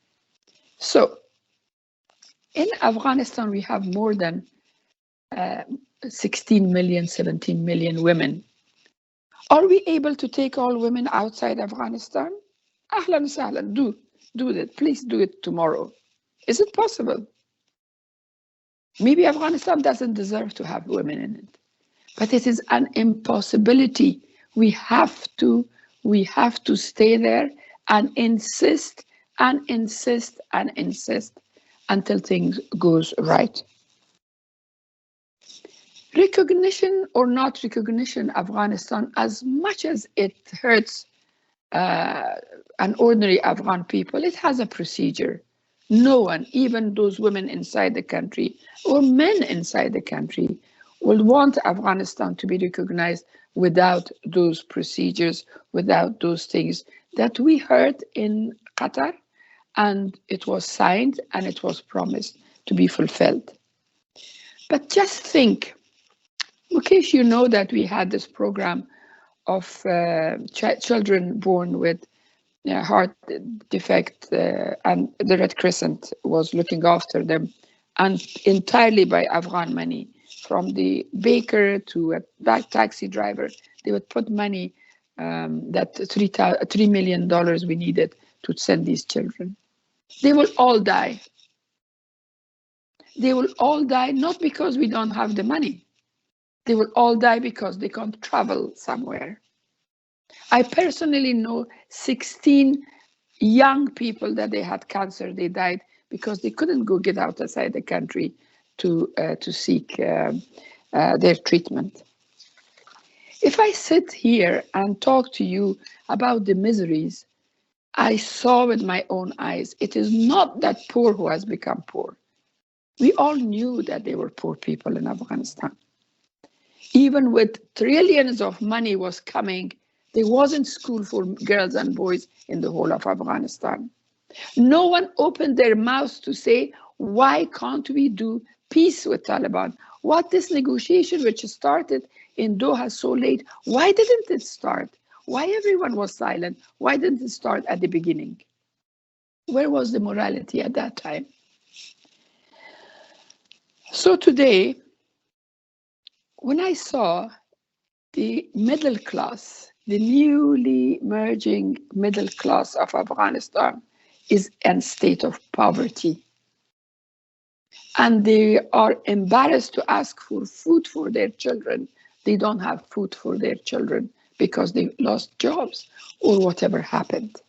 So, in Afghanistan, we have more than 16 million, 17 million women. Are we able to take all women outside Afghanistan? Ahlan sahlan, do that. Please do it tomorrow. Is it possible? Maybe Afghanistan doesn't deserve to have women in it, but it is an impossibility. We have to stay there and insist and insist and insist until things goes right. Recognition or not recognition, Afghanistan, as much as it hurts an ordinary Afghan people, it has a procedure. No one, even those women inside the country or men inside the country, will want Afghanistan to be recognized without those procedures, without those things that we heard in Qatar, and it was signed and it was promised to be fulfilled. But just think, Mukesh, you know that we had this program of children born with heart defect, and the Red Crescent was looking after them, and entirely by Afghan money. From the baker to a back taxi driver, they would put money, that $3 million we needed to send these children. They will all die. They will all die not because we don't have the money. They will all die because they can't travel somewhere. I personally know 16 young people that they had cancer. They died because they couldn't go get outside the country to seek their treatment. If I sit here and talk to you about the miseries I saw with my own eyes, it is not that poor who has become poor. We all knew that they were poor people in Afghanistan. Even with trillions of money was coming, there wasn't school for girls and boys in the whole of Afghanistan. No one opened their mouths to say, why can't we do peace with Taliban? What this negotiation which started in Doha so late, why didn't it start? Why everyone was silent? Why didn't it start at the beginning? Where was the morality at that time? So today, when I saw the middle class, the newly emerging middle class of Afghanistan is in state of poverty, and they are embarrassed to ask for food for their children. They don't have food for their children because they lost jobs or whatever happened.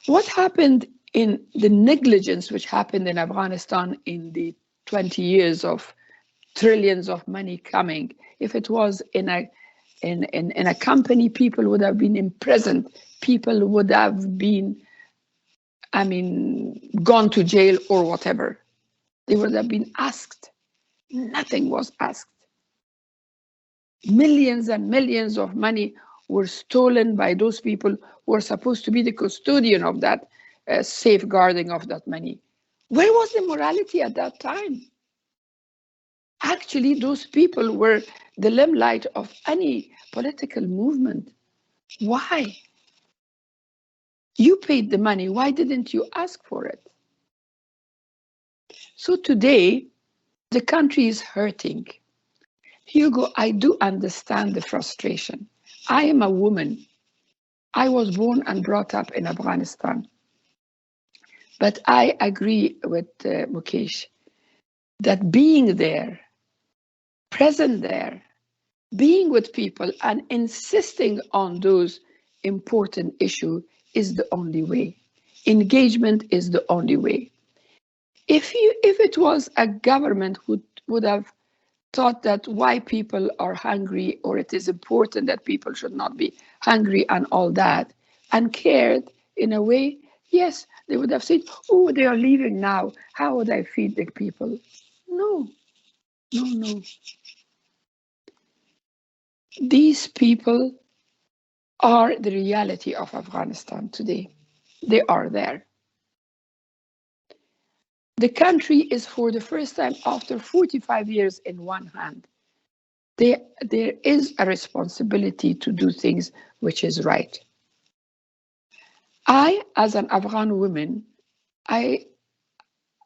What happened in the negligence which happened in Afghanistan in the 20 years of trillions of money coming? If it was in a company, people would have been imprisoned. People would have been, gone to jail or whatever. They would have been asked. Nothing was asked. Millions and millions of money were stolen by those people who were supposed to be the custodian of that, safeguarding of that money. Where was the morality at that time? Actually, those people were the limelight of any political movement. Why? You paid the money. Why didn't you ask for it? So today, the country is hurting. Hugo, I do understand the frustration. I am a woman. I was born and brought up in Afghanistan. But I agree with Mukesh that being there, present there, being with people and insisting on those important issues is the only way. Engagement is the only way. If it was a government who would have thought that why people are hungry, or it is important that people should not be hungry and all that, and cared in a way, yes, they would have said, oh, they are leaving now. How would I feed the people? No, no, no. These people are the reality of Afghanistan today. They are there. The country is, for the first time after 45 years, in one hand. There is a responsibility to do things which is right. I, as an Afghan woman, I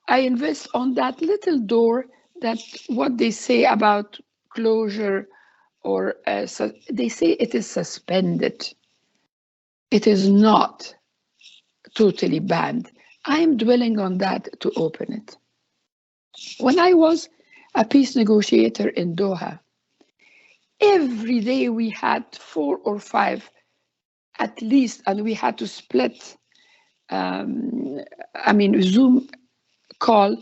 invest on that little door, that what they say about closure, or they say it is suspended. It is not totally banned. I am dwelling on that to open it. When I was a peace negotiator in Doha, every day we had 4 or 5 at least, and we had to split, Zoom call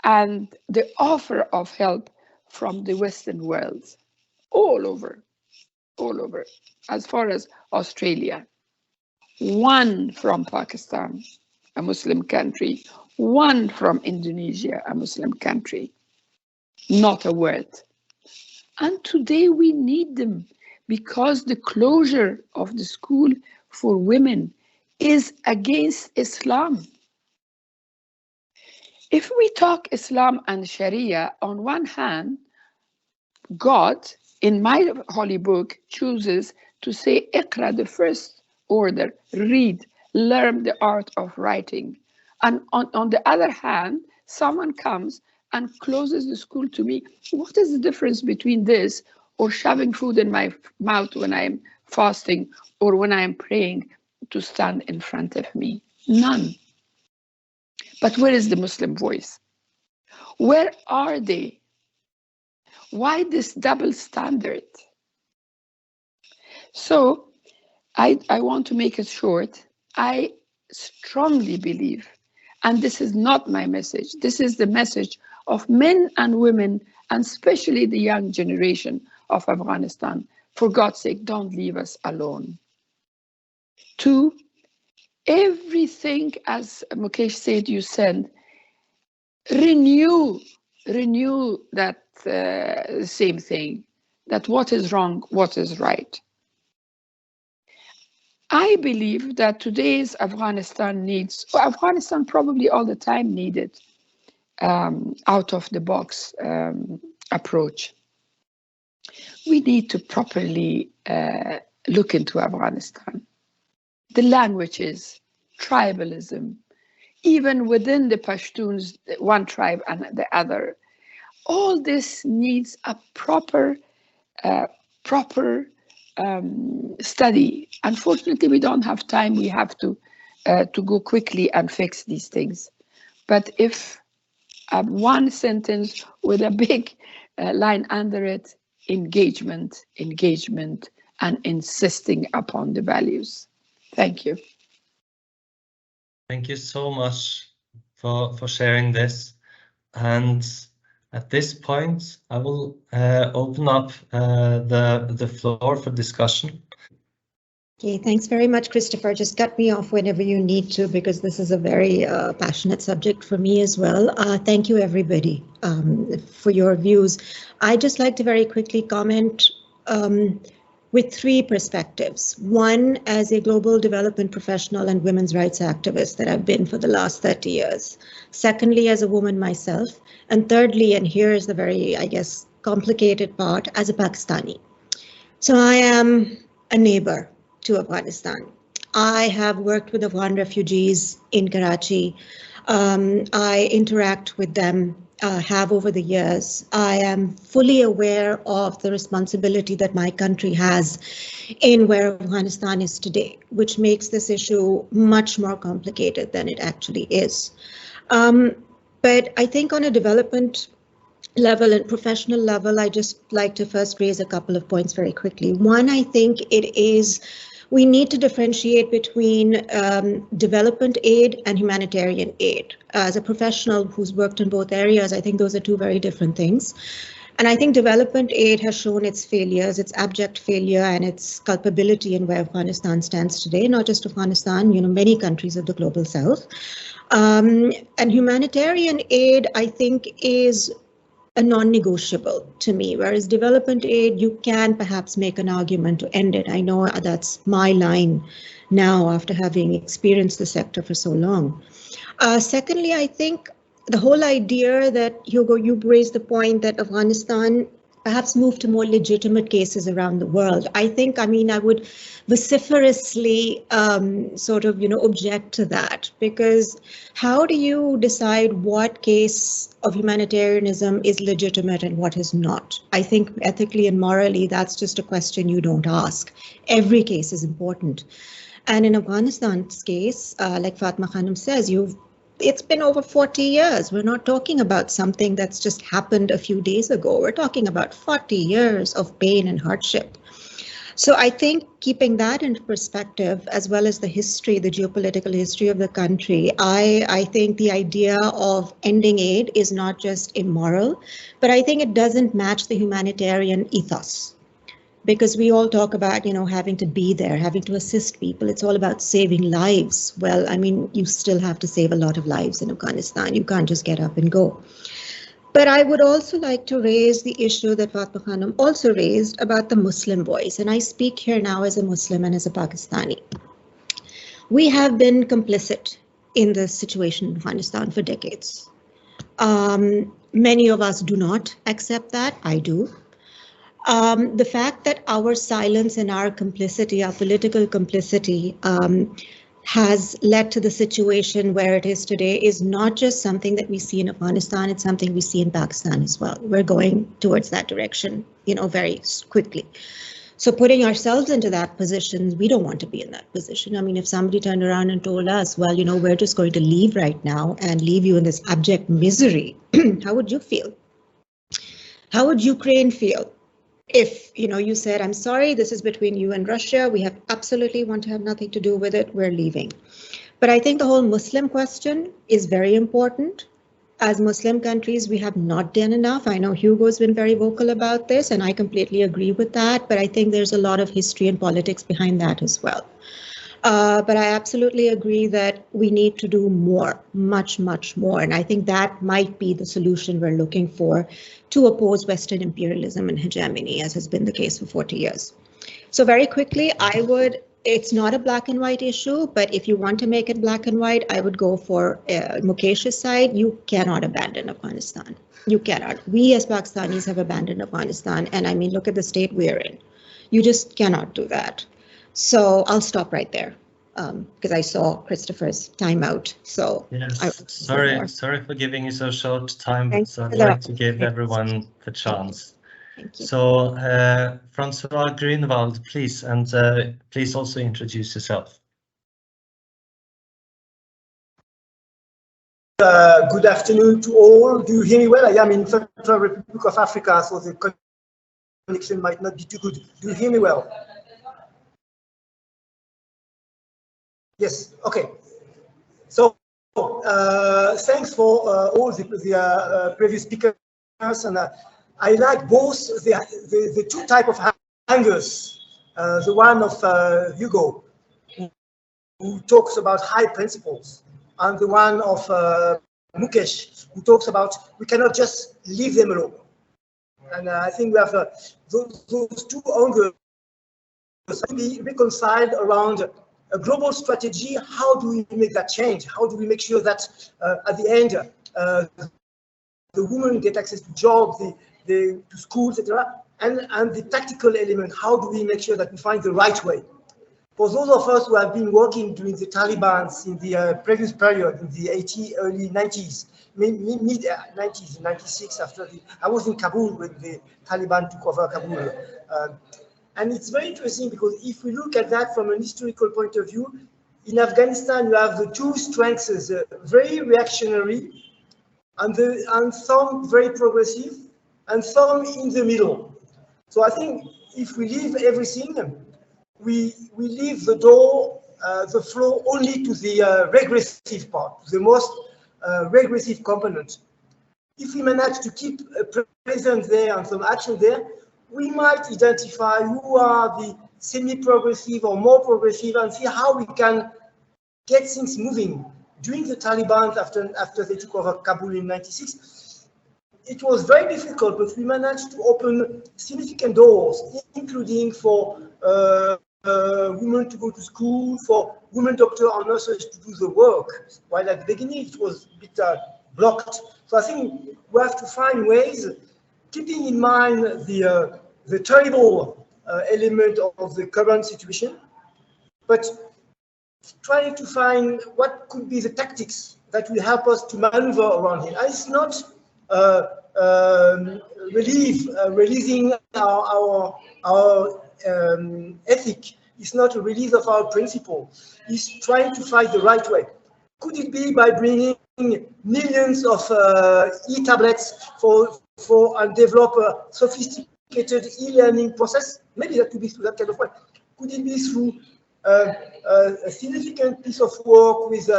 and the offer of help from the Western world, all over, as far as Australia. 1 from Pakistan, a Muslim country, 1 from Indonesia, a Muslim country, not a word. And today we need them, because the closure of the school for women is against Islam. If we talk Islam and Sharia, on one hand, God, in my holy book, chooses to say, Iqra, the first order, read, learn the art of writing. And on the other hand, someone comes and closes the school to me. What is the difference between this or shoving food in my mouth when I'm fasting, or when I'm praying to stand in front of me? None. But where is the Muslim voice? Where are they? Why this double standard? So I want to make it short. I strongly believe, and this is not my message, this is the message of men and women, and especially the young generation of Afghanistan. For God's sake, don't leave us alone. 2, everything, as Mukesh said, you send, renew that same thing, that what is wrong, what is right. I believe that today's Afghanistan needs, Afghanistan probably all the time needed out of the box approach. We need to properly look into Afghanistan. The languages, tribalism, even within the Pashtuns, one tribe and the other, all this needs a proper study. Unfortunately, we don't have time. We have to go quickly and fix these things. But if one sentence with a big line under it, engagement, and insisting upon the values. Thank you. Thank you so much for sharing this. And at this point, I will open up the floor for discussion. Okay, thanks very much, Kristoffer. Just cut me off whenever you need to, because this is a very passionate subject for me as well. Thank you, everybody, for your views. I'd just like to very quickly comment with 3 perspectives. One, as a global development professional and women's rights activist that I've been for the last 30 years. Secondly, as a woman myself. And thirdly, and here is the very, I guess, complicated part, as a Pakistani. So I am a neighbor to Afghanistan. I have worked with Afghan refugees in Karachi. I interact with them have over the years, I am fully aware of the responsibility that my country has in where Afghanistan is today, which makes this issue much more complicated than it actually is. But I think on a development level and professional level, I just like to first raise a couple of points very quickly. One, I think we need to differentiate between development aid and humanitarian aid. As a professional who's worked in both areas, I think those are two very different things. And I think development aid has shown its failures, its abject failure and its culpability in where Afghanistan stands today, not just Afghanistan, many countries of the global south. And humanitarian aid, I think, is a non-negotiable to me, whereas development aid, you can perhaps make an argument to end it. I know that's my line now after having experienced the sector for so long. Secondly, I think the whole idea that, Hugo, you raised the point that Afghanistan perhaps moved to more legitimate cases around the world. I would vociferously object to that, because how do you decide what case of humanitarianism is legitimate and what is not? I think ethically and morally, that's just a question you don't ask. Every case is important. And in Afghanistan's case, like Fatma Khanum says, it's been over 40 years. We're not talking about something that's just happened a few days ago. We're talking about 40 years of pain and hardship. So I think keeping that into perspective, as well as the history, the geopolitical history of the country, I think the idea of ending aid is not just immoral, but I think it doesn't match the humanitarian ethos. Because we all talk about, having to be there, having to assist people. It's all about saving lives. Well, you still have to save a lot of lives in Afghanistan. You can't just get up and go. But I would also like to raise the issue that Fatma Khanum also raised about the Muslim voice. And I speak here now as a Muslim and as a Pakistani. We have been complicit in the situation in Afghanistan for decades. Many of us do not accept that. I do. The fact that our silence and our complicity, our political complicity, has led to the situation where it is today is not just something that we see in Afghanistan, it's something we see in Pakistan as well. We're going towards that direction, very quickly. So putting ourselves into that position, we don't want to be in that position. If somebody turned around and told us, well, we're just going to leave right now and leave you in this abject misery, how would you feel? How would Ukraine feel? If you said, I'm sorry, this is between you and Russia, we have absolutely want to have nothing to do with it, we're leaving. But I think the whole Muslim question is very important. As Muslim countries, we have not done enough. I know Hugo's been very vocal about this, and I completely agree with that, but I think there's a lot of history and politics behind that as well. But I absolutely agree that we need to do more, much, much more. And I think that might be the solution we're looking for to oppose Western imperialism and hegemony, as has been the case for 40 years. So very quickly, it's not a black and white issue, but if you want to make it black and white, I would go for Mukesh's side. You cannot abandon Afghanistan. You cannot. We as Pakistanis have abandoned Afghanistan. And look at the state we're in. You just cannot do that. So I'll stop right there because I saw Kristoffer's time out. So yes, sorry for giving you so short time, but I'd like to give everyone the chance. Thank you. So Francois Grunewald, please, and please also introduce yourself. Good afternoon to all. Do you hear me well? I am in Central Republic of Africa, so the connection might not be too good. Do you hear me well? Yes, okay. So thanks for all the previous speakers, and I like both the two type of angles. The one of Hugo, who talks about high principles, and the one of Mukesh, who talks about we cannot just leave them alone. And I think we have those two angles to be reconciled around a global strategy. How do we make that change? How do we make sure that at the end the women get access to jobs, to schools, etc. And the tactical element, how do we make sure that we find the right way? for those of us who have been working during the Taliban in the previous period, in the early 90s, mid-90s, 96, I was in Kabul when the Taliban took over Kabul. And it's very interesting because if we look at that from an historical point of view, in Afghanistan, you have the two strengths, very reactionary and some very progressive and some in the middle. So I think if we leave everything, we leave the door, the flow only to the regressive part, the most regressive component. If we manage to keep a presence there and some action there, we might identify who are the semi-progressive or more progressive and see how we can get things moving. During the Taliban, after they took over Kabul in 96, it was very difficult, but we managed to open significant doors, including for women to go to school, for women doctors or nurses to do the work, while at the beginning it was a bit blocked. So I think we have to find ways, keeping in mind the terrible element of the current situation, but trying to find what could be the tactics that will help us to maneuver around it. And it's not releasing our ethic. It's not a release of our principle. It's trying to find the right way. Could it be by bringing millions of e-tablets and develop a sophisticated e-learning process? Maybe that could be through that kind of way. Could it be through a significant piece of work with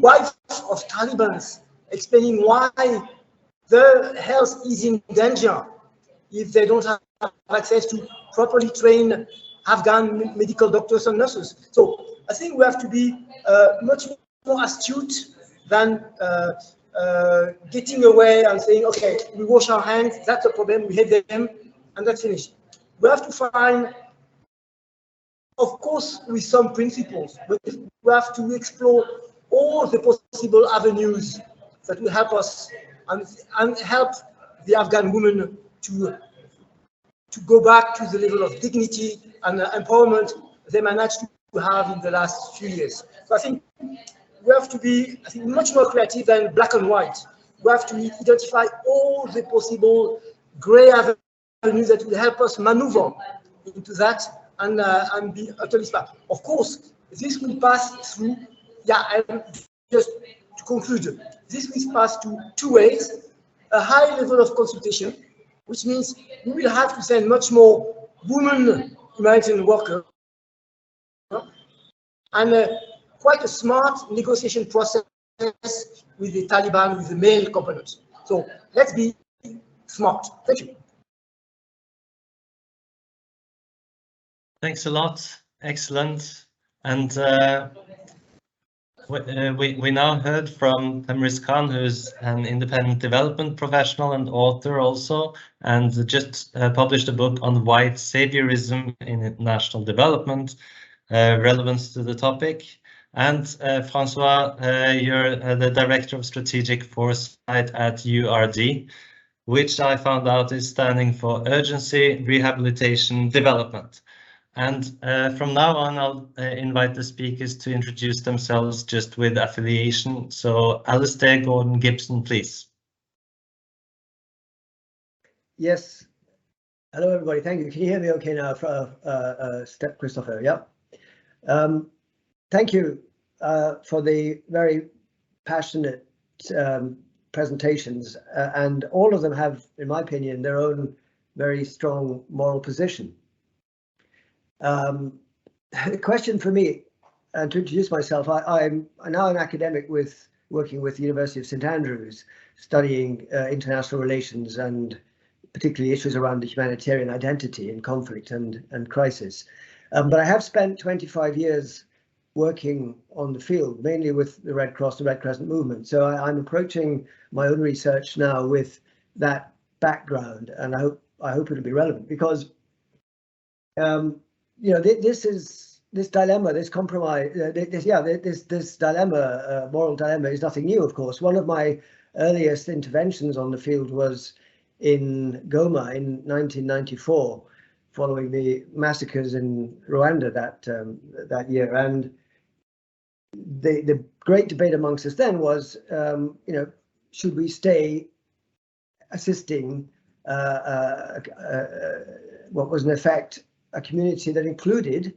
wives of Taliban explaining why their health is in danger if they don't have access to properly trained Afghan medical doctors and nurses? So I think we have to be much more astute than getting away and saying, okay, we wash our hands, that's a problem, we hate them, and that's finished. We have to find, of course, with some principles, but we have to explore all the possible avenues that will help us and help the Afghan women to go back to the level of dignity and empowerment they managed to have in the last few years. So I think we have to be, much more creative than black and white. We have to identify all the possible gray avenues that will help us maneuver into that and be utterly smart. Of course, this will pass through, and just to conclude, this will pass to two ways: a high level of consultation, which means we will have to send much more women humanitarian workers, and quite a smart negotiation process with the Taliban, with the male component. So let's be smart. Thank you. Thanks a lot. Excellent. And we now heard from Tamriz Khan, who's an independent development professional and author also, and just published a book on white saviorism in international development, relevance to the topic. And Francois, you're the Director of Strategic Foresight at URD, which I found out is standing for Urgency, Rehabilitation, Development. And from now on, I'll invite the speakers to introduce themselves just with affiliation. So Alistair Gordon Gibson, please. Yes. Hello, everybody. Thank you. Can you hear me okay now, Kristoffer? Yeah. Thank you for the very passionate presentations, and all of them have, in my opinion, their own very strong moral position. The question for me, and to introduce myself, I'm now an academic working with the University of St Andrews, studying international relations and particularly issues around the humanitarian identity in conflict and crisis. But I have spent 25 years working on the field, mainly with the Red Cross, the Red Crescent movement. So I'm approaching my own research now with that background, and I hope it'll be relevant, because this dilemma, this compromise, this dilemma, moral dilemma, is nothing new. Of course, one of my earliest interventions on the field was in Goma in 1994, following the massacres in Rwanda that year. And the great debate amongst us then was, should we stay assisting what was in effect a community that included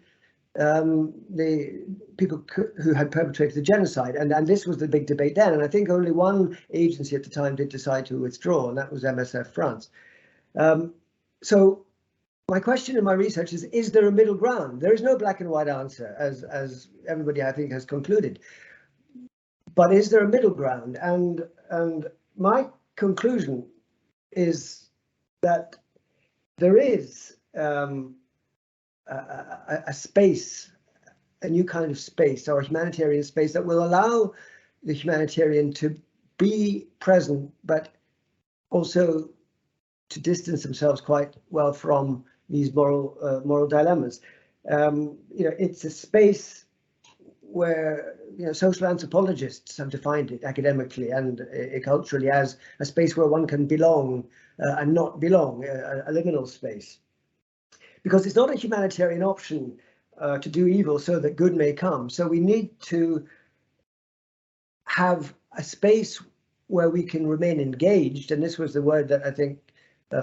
the people who had perpetrated the genocide, and this was the big debate then. And I think only one agency at the time did decide to withdraw, and that was MSF France. So my question in my research is there a middle ground? There is no black and white answer, as everybody I think has concluded. But is there a middle ground? And my conclusion is that there is a space, a new kind of space, or a humanitarian space that will allow the humanitarian to be present, but also to distance themselves quite well from these moral dilemmas. It's a space where social anthropologists have defined it academically and culturally as a space where one can belong and not belong, a liminal space. Because it's not a humanitarian option to do evil so that good may come. So we need to have a space where we can remain engaged, and this was the word that I think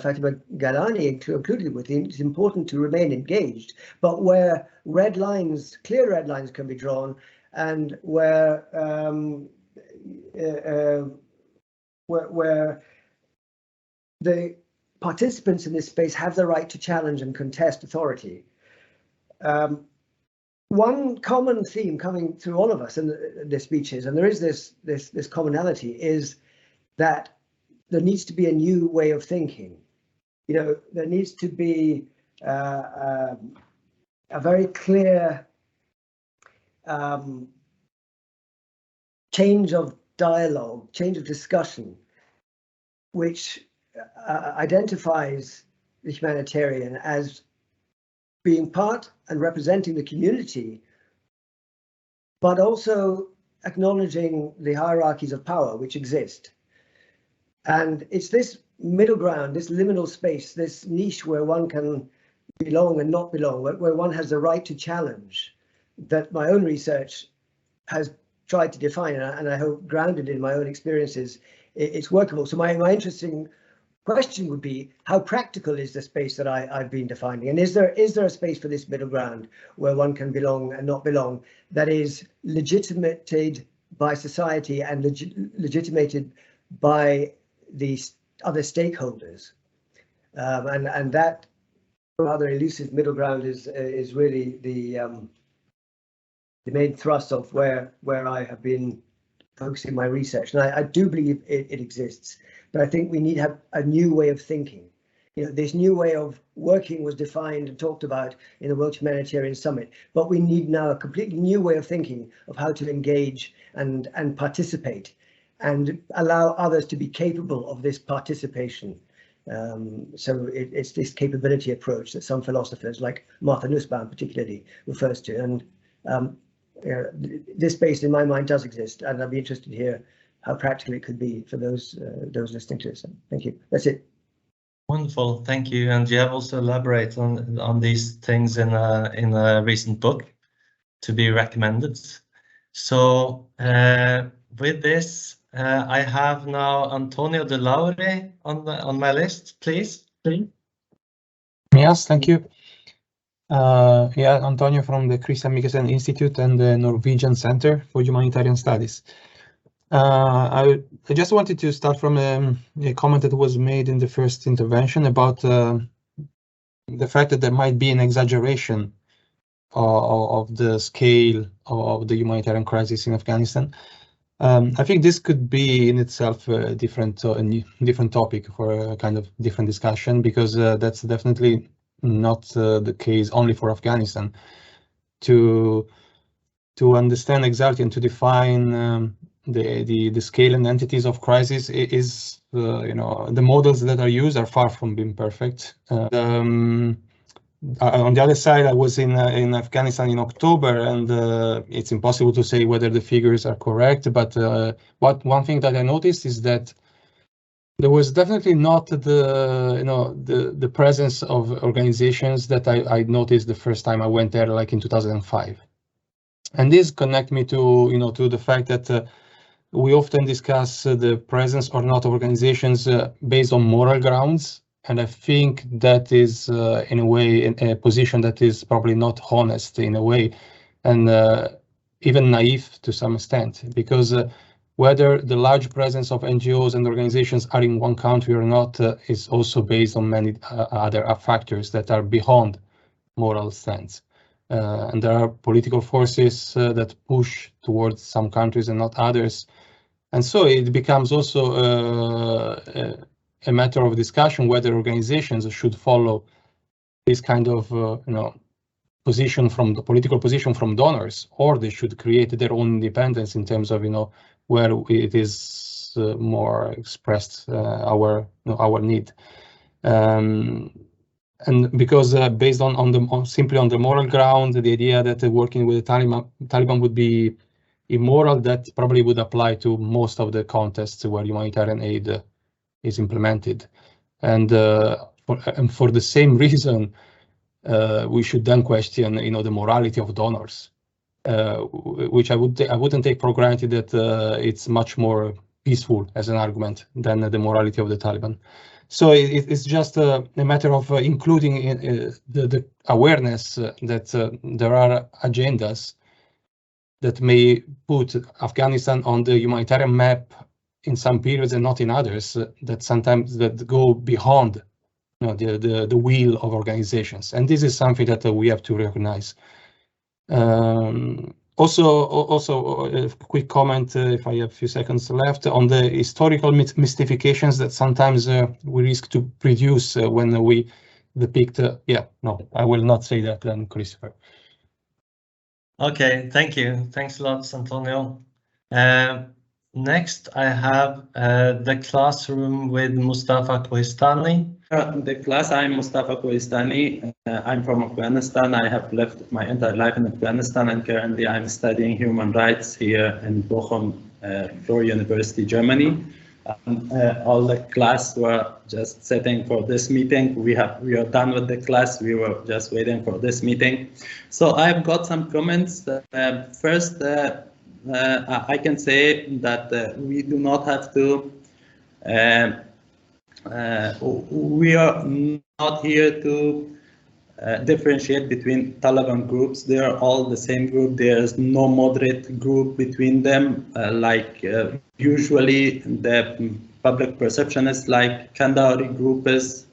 Fatima Galani included with it. It's important to remain engaged, but where clear red lines can be drawn, and where the participants in this space have the right to challenge and contest authority. One common theme coming through all of us in the speeches, and there is this commonality, is that there needs to be a new way of thinking. There needs to be a very clear change of dialogue, change of discussion, which identifies the humanitarian as being part and representing the community, but also acknowledging the hierarchies of power which exist. And it's this middle ground, this liminal space, this niche where one can belong and not belong, where one has the right to challenge, that my own research has tried to define, and I hope grounded in my own experiences, it's workable. So my interesting question would be, how practical is the space that I've been defining? And is there a space for this middle ground where one can belong and not belong, that is legitimated by society and legitimated by the other stakeholders? And that rather elusive middle ground is really the main thrust of where I have been focusing my research. And I do believe it exists, but I think we need to have a new way of thinking. This new way of working was defined and talked about in the World Humanitarian Summit, but we need now a completely new way of thinking of how to engage and participate and allow others to be capable of this participation. So it's this capability approach that some philosophers, like Martha Nussbaum particularly, refers to. And this space in my mind does exist, and I'd be interested to hear how practical it could be for those listening to this. Thank you. That's it. Wonderful, thank you. And you have also elaborated on these things in a recent book to be recommended. So with this, I have now Antonio De Laure on my list, please. Yes, thank you. Antonio from the Kristoffer Lidén Institute and the Norwegian Centre for Humanitarian Studies. I just wanted to start from a comment that was made in the first intervention about the fact that there might be an exaggeration of the scale of the humanitarian crisis in Afghanistan. I think this could be in itself a different topic for a kind of different discussion, because that's definitely not the case only for Afghanistan. To understand exactly and to define the scale and entities of crisis is the models that are used are far from being perfect. On the other side, I was in Afghanistan in October, and it's impossible to say whether the figures are correct. But one thing that I noticed is that There was definitely not the presence of organizations that I noticed the first time I went there, like in 2005. And this connect me to to the fact that we often discuss the presence or not of organizations based on moral grounds, and I think that is in a way a position that is probably not honest in a way, and even naive to some extent, because whether the large presence of NGOs and organizations are in one country or not is also based on many other factors that are beyond moral stance. And there are political forces that push towards some countries and not others. And so it becomes also a matter of discussion whether organizations should follow this kind of position from the political position from donors, or they should create their own independence in terms of where it is more expressed our need. And because based on simply on the moral ground, the idea that working with the Taliban would be immoral, that probably would apply to most of the contexts where humanitarian aid is implemented. And for the same reason, we should then question, the morality of donors, which I wouldn't take for granted that it's much more peaceful as an argument than the morality of the Taliban. So it's just a matter of including the awareness that there are agendas that may put Afghanistan on the humanitarian map in some periods and not in others, that sometimes that go beyond the will of organizations. And this is something that we have to recognize. Also a quick comment, if I have a few seconds left, on the historical mystifications that sometimes we risk to produce when we depict. I will not say that then, Kristoffer. Okay, thank you. Thanks a lot, Antonio. Next, I have the classroom with Mustafa Koistani. The class, I'm Mustafa Koistani. I'm from Afghanistan. I have lived my entire life in Afghanistan, and currently I'm studying human rights here in Bochum, Ruhr University, Germany. All the class were just sitting for this meeting. We are done with the class. We were just waiting for this meeting. So I've got some comments. First, I can say that we do not have to. We are not here to differentiate between Taliban groups. They are all the same group. There is no moderate group between them. Usually the public perception is like Kandahari group is,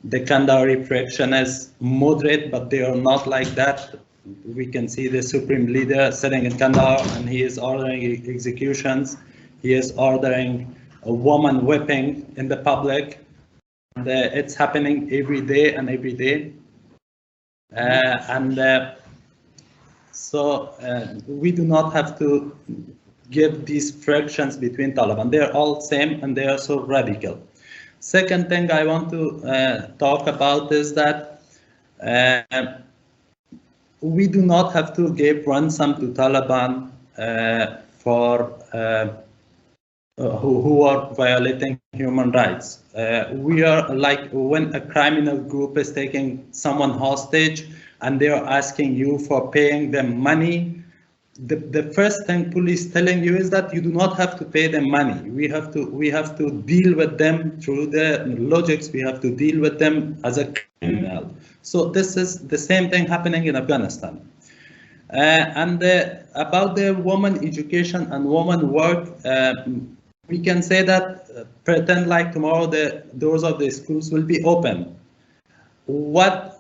the Kandahari fraction is moderate, but they are not like that. We can see the supreme leader sitting in Kandahar and he is ordering executions. He is ordering a woman whipping in the public. And it's happening every day and every day. So we do not have to give these fractions between Taliban. They're all same and they are so radical. Second thing I want to talk about is that we do not have to give ransom to Taliban for who are violating human rights. We are like when a criminal group is taking someone hostage and they are asking you for paying them money. The first thing police telling you is that you do not have to pay them money. We have to deal with them through the logics. We have to deal with them as a criminal. So this is the same thing happening in Afghanistan. About the woman education and woman work, we can say that pretend like tomorrow the doors of the schools will be open. What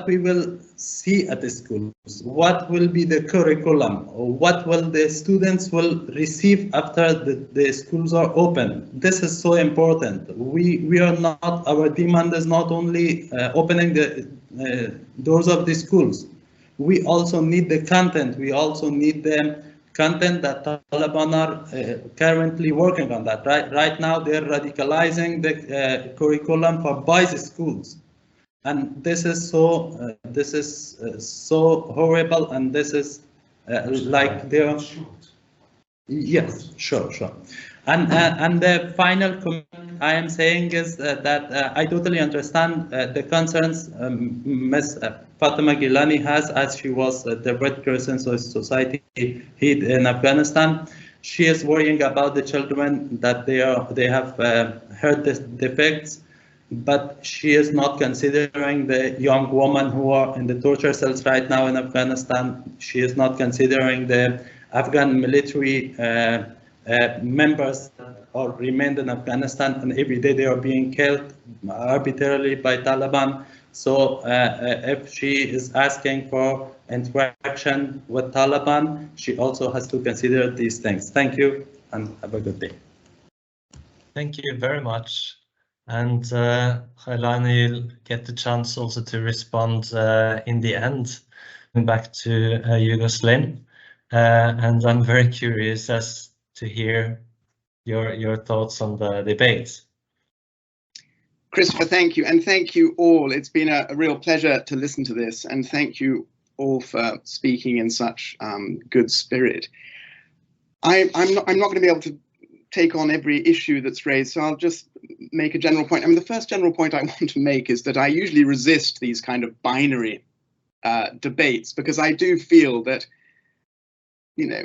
we will see at the schools, what will be the curriculum, what will the students will receive after the schools are open. This is so important. We are not, our demand is not only opening the doors of the schools. We also need the content. We also need the content that Taliban are currently working on that. Right now they're radicalizing the curriculum for boys' schools. And this is so horrible, and this is like they're. Yes, sure. And the final comment I am saying is that I totally understand the concerns Ms. Fatima Gilani has, as she was the Red Crescent Society head in Afghanistan. She is worrying about the children that they have heard the defects, but she is not considering the young women who are in the torture cells right now in Afghanistan. She is not considering the Afghan military members that are remained in Afghanistan, and every day they are being killed arbitrarily by Taliban. So if she is asking for interaction with Taliban, she also has to consider these things. Thank you, and have a good day. Thank you very much. And Khailani, you'll get the chance also to respond in the end. And back to Hugo Slim. And I'm very curious as to hear your thoughts on the debate. Kristoffer, thank you, and thank you all. It's been a real pleasure to listen to this, and thank you all for speaking in such good spirit. I'm not going to be able to take on every issue that's raised, so I'll just make a general point. I mean, the first general point I want to make is that I usually resist these kind of binary debates, because I do feel that, you know,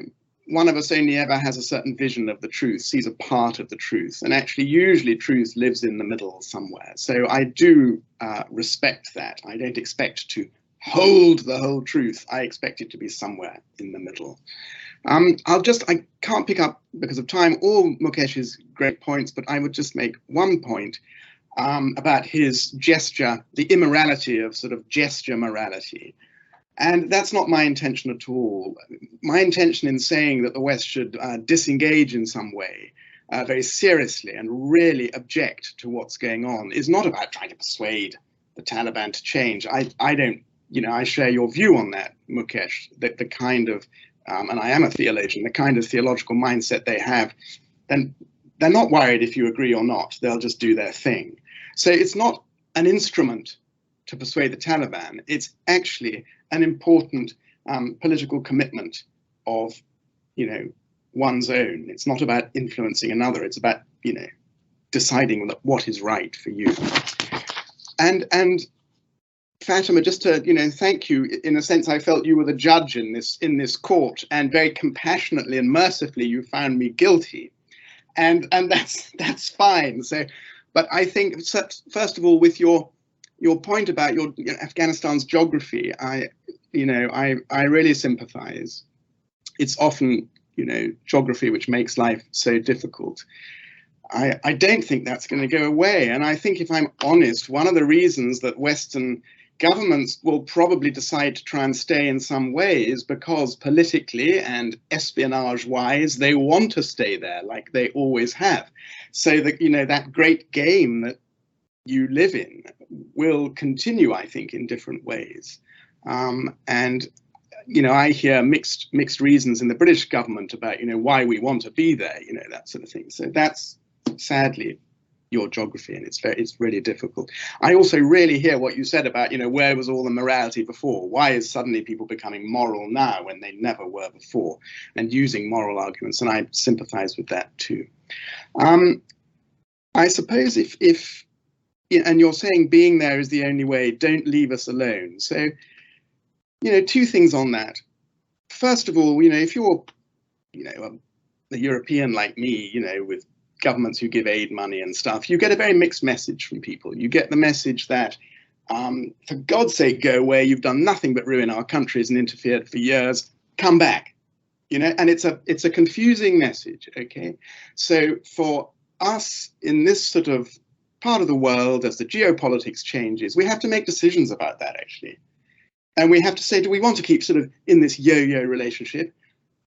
one of us only ever has a certain vision of the truth, sees a part of the truth, and actually usually truth lives in the middle somewhere. So I do respect that. I don't expect to hold the whole truth. I expect it to be somewhere in the middle. I can't pick up, because of time, all Mukesh's great points, but I would just make one point about his gesture, the immorality of sort of gesture morality. And that's not my intention at all. My intention in saying that the West should disengage in some way very seriously and really object to what's going on is not about trying to persuade the Taliban to change. I don't, you know, I share your view on that, Mukesh, that the kind of, and I am a theologian, the kind of theological mindset they have, then they're not worried if you agree or not, they'll just do their thing. So it's not an instrument to persuade the Taliban, it's actually an important political commitment of, you know, one's own. It's not about influencing another, it's about, you know, deciding what is right for you. And Fatima, just to, you know, thank you. In a sense, I felt you were the judge in this court, and very compassionately and mercifully you found me guilty, and that's fine. So, but I think first of all, with your point about Afghanistan's geography, I really sympathize. It's often, you know, geography which makes life so difficult. I don't think that's going to go away, and I think, if I'm honest, one of the reasons that Western governments will probably decide to try and stay in some way is because politically and espionage-wise they want to stay there, like they always have. So that, you know, that great game that you live in will continue, I think, in different ways. And, you know, I hear mixed reasons in the British government about, you know, why we want to be there, you know, that sort of thing. So that's sadly your geography, and it's really difficult. I also really hear what you said about, you know, where was all the morality before? Why is suddenly people becoming moral now when they never were before, and using moral arguments? And I sympathize with that too. I suppose if and you're saying being there is the only way, don't leave us alone. So, you know, two things on that. First of all, you know, if you're, you know, a European like me, you know, with governments who give aid money and stuff, you get a very mixed message from people. You get the message that, for God's sake, go away, you've done nothing but ruin our countries and interfered for years, come back, you know, and it's a confusing message, okay? So for us in this sort of part of the world, as the geopolitics changes, we have to make decisions about that, actually. And we have to say, do we want to keep sort of in this yo-yo relationship,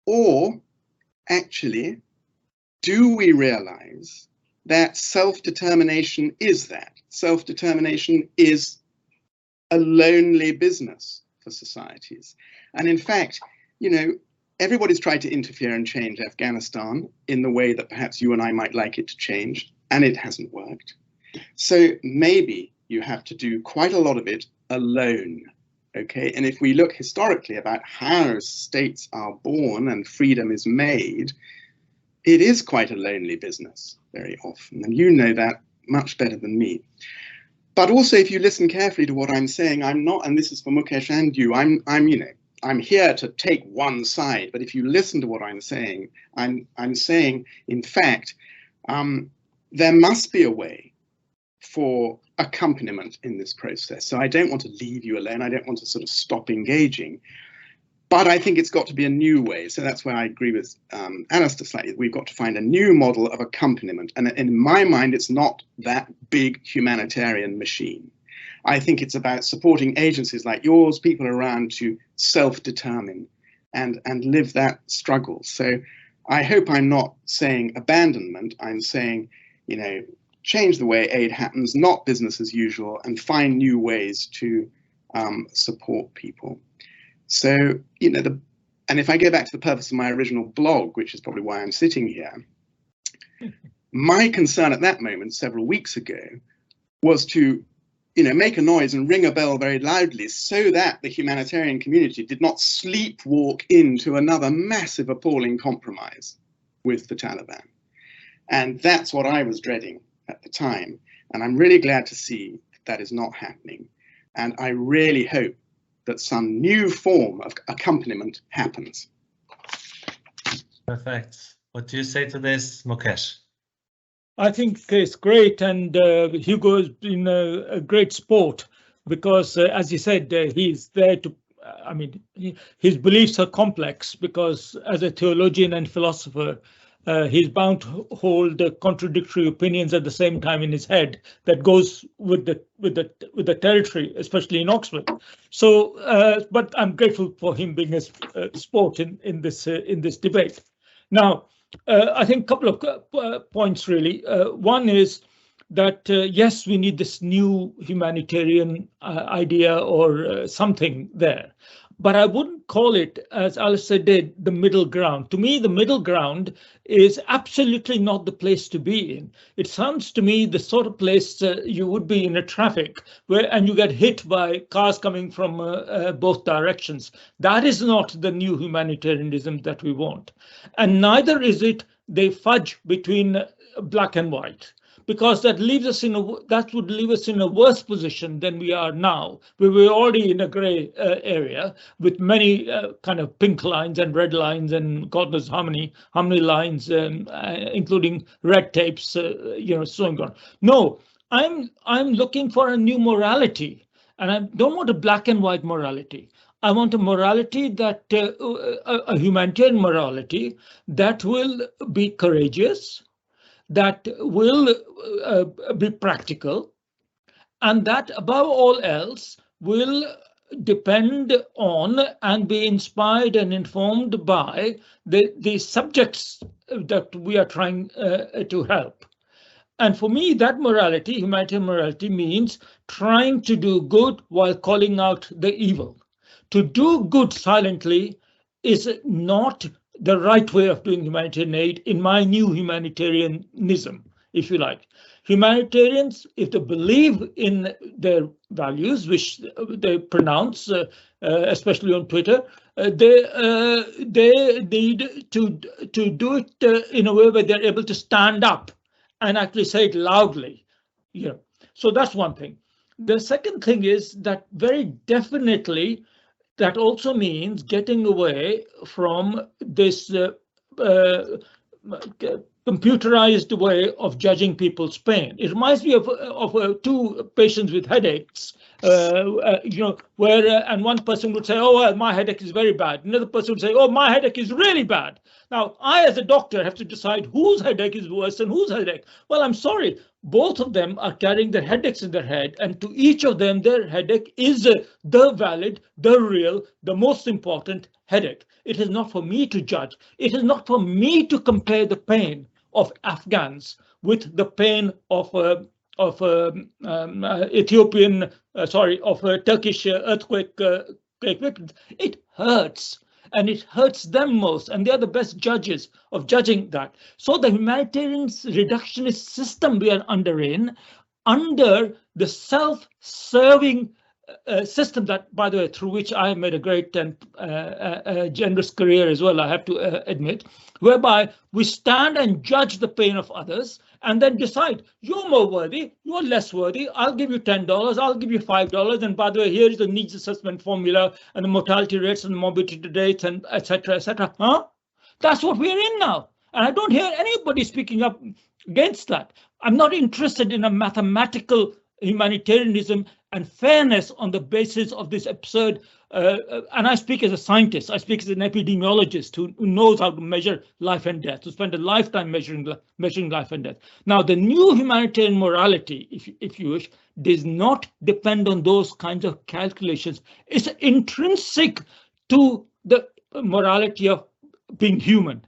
or actually, do we realize that self-determination is that? Self-determination is a lonely business for societies. And in fact, you know, everybody's tried to interfere and change Afghanistan in the way that perhaps you and I might like it to change, and it hasn't worked. So maybe you have to do quite a lot of it alone. Okay, and if we look historically about how states are born and freedom is made, it is quite a lonely business very often, and you know that much better than me. But also, if you listen carefully to what I'm saying, I'm not, and this is for Mukesh and you, I'm here to take one side, but if you listen to what I'm saying, I'm saying, in fact, there must be a way for accompaniment in this process. So I don't want to leave you alone. I don't want to sort of stop engaging, but I think it's got to be a new way. So that's where I agree with Alistair slightly. We've got to find a new model of accompaniment. And in my mind, it's not that big humanitarian machine. I think it's about supporting agencies like yours, people around, to self-determine and live that struggle. So I hope I'm not saying abandonment. I'm saying, change the way aid happens, not business as usual, and find new ways to support people. So, and if I go back to the purpose of my original blog, which is probably why I'm sitting here, my concern at that moment, several weeks ago, was to, make a noise and ring a bell very loudly so that the humanitarian community did not sleepwalk into another massive, appalling compromise with the Taliban. And that's what I was dreading at the time. And I'm really glad to see that is not happening. And I really hope that some new form of accompaniment happens. Perfect. What do you say to this, Mukesh? I think it's great, and Hugo has been a great sport because, as you said, he's there to, his beliefs are complex because as a theologian and philosopher, he's bound to hold contradictory opinions at the same time in his head that goes with the territory, especially in Oxford. So, but I'm grateful for him being a sport in this debate. Now, I think a couple of points really. One is that yes, we need this new humanitarian idea or something there. But I wouldn't call it, as Alistair did, the middle ground. To me, the middle ground is absolutely not the place to be in. It sounds to me the sort of place you would be in a traffic and you get hit by cars coming from both directions. That is not the new humanitarianism that we want. And neither is it they fudge between black and white, because that would leave us in a worse position than we are now, where we're already in a grey area with many kind of pink lines and red lines and God knows how many lines, including red tapes, so on. No, I'm looking for a new morality, and I don't want a black and white morality. I want a morality that a humanitarian morality that will be courageous, that will be practical, and that above all else will depend on and be inspired and informed by the subjects that we are trying to help. And for me, that morality, humanitarian morality, means trying to do good while calling out the evil. To do good silently is not the right way of doing humanitarian aid in my new humanitarianism, if you like. Humanitarians, if they believe in their values, which they pronounce, especially on Twitter, they need to do it in a way where they're able to stand up and actually say it loudly. So that's one thing. The second thing is that very definitely that also means getting away from this computerized way of judging people's pain. It reminds me of two patients with headaches, where and one person would say, "Oh, well, my headache is very bad." Another person would say, "Oh, my headache is really bad." Now, I, as a doctor, have to decide whose headache is worse and whose headache. Well, I'm sorry, both of them are carrying their headaches in their head, and to each of them, their headache is the valid, the real, the most important headache. It is not for me to judge. It is not for me to compare the pain of Afghans with the pain of Turkish earthquake victims. It hurts. And it hurts them most, and they are the best judges of judging that. So the humanitarian reductionist system we are under the self-serving system that, by the way, through which I made a great and generous career as well, I have to admit, whereby we stand and judge the pain of others and then decide, you're more worthy, you're less worthy, I'll give you $10, I'll give you $5, and by the way, here's the needs assessment formula and the mortality rates and the morbidity rates and etc. etc. Huh? That's what we're in now. And I don't hear anybody speaking up against that. I'm not interested in a mathematical humanitarianism and fairness on the basis of this absurd, and I speak as a scientist, I speak as an epidemiologist who knows how to measure life and death, who spent a lifetime measuring life and death. Now, the new humanitarian morality, if you wish, does not depend on those kinds of calculations. It's intrinsic to the morality of being human.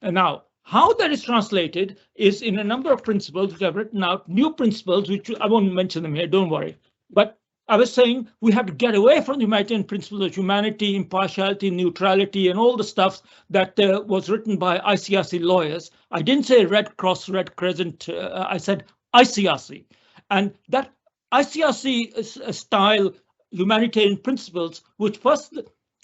And now, how that is translated is in a number of principles which I've written out, new principles, which I won't mention them here, don't worry. But I was saying we have to get away from the humanitarian principles of humanity, impartiality, neutrality, and all the stuff that was written by ICRC lawyers. I didn't say Red Cross, Red Crescent, I said ICRC. And that ICRC style humanitarian principles, which first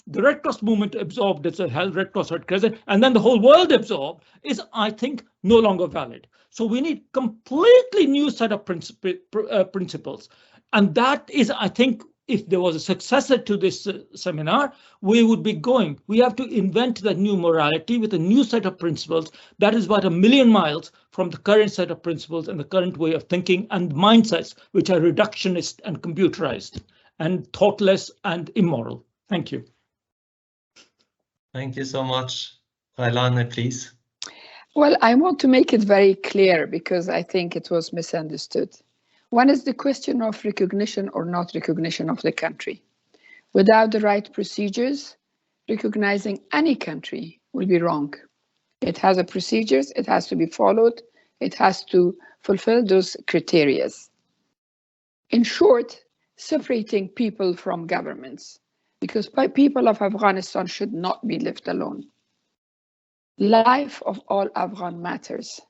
the Red Cross movement absorbed as a Red Cross, Red Crescent, and then the whole world absorbed, is, I think, no longer valid. So we need completely new set of principles. And that is, I think, if there was a successor to this seminar, we would be going. We have to invent that new morality with a new set of principles that is about 1,000,000 miles from the current set of principles and the current way of thinking and mindsets, which are reductionist and computerized and thoughtless and immoral. Thank you. Thank you so much. Railane, please. Well, I want to make it very clear because I think it was misunderstood. One is the question of recognition or not recognition of the country. Without the right procedures, recognizing any country will be wrong. It has a procedures, it has to be followed, it has to fulfill those criteria. In short, separating people from governments, because people of Afghanistan should not be left alone. Life of all Afghan matters.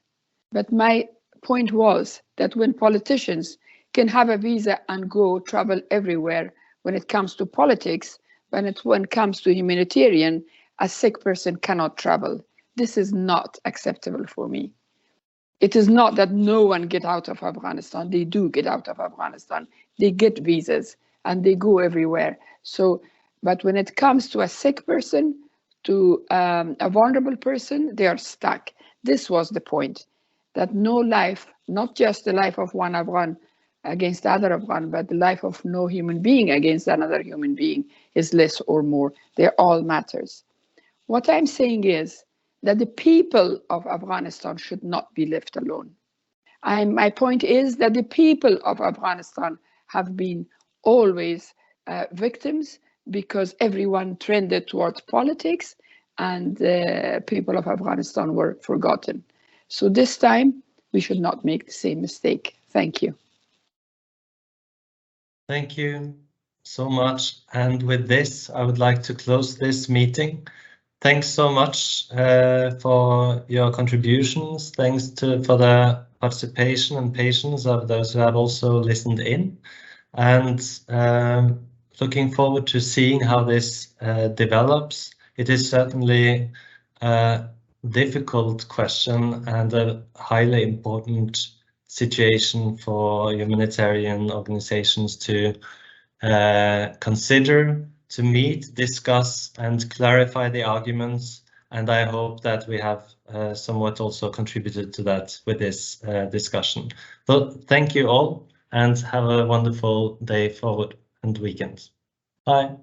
But my point was that when politicians can have a visa and go travel everywhere, when it comes to politics, when it comes to humanitarian, a sick person cannot travel. This is not acceptable for me. It is not that no one get out of Afghanistan. They do get out of Afghanistan. They get visas and they go everywhere. So, but when it comes to a sick person, to a vulnerable person, they are stuck. This was the point, that no life, not just the life of one Afghan against the other Afghan, but the life of no human being against another human being is less or more. They all matters. What I'm saying is that the people of Afghanistan should not be left alone. My point is that the people of Afghanistan have been always victims because everyone trended towards politics and the people of Afghanistan were forgotten. So this time we should not make the same mistake. Thank you. Thank you so much. And with this, I would like to close this meeting. Thanks so much for your contributions. Thanks for the participation and patience of those who have also listened in. And looking forward to seeing how this develops. It is certainly a difficult question and a highly important situation for humanitarian organizations to consider, to meet, discuss, and clarify the arguments. And I hope that we have somewhat also contributed to that with this discussion. So thank you all and have a wonderful day forward and weekend. Bye.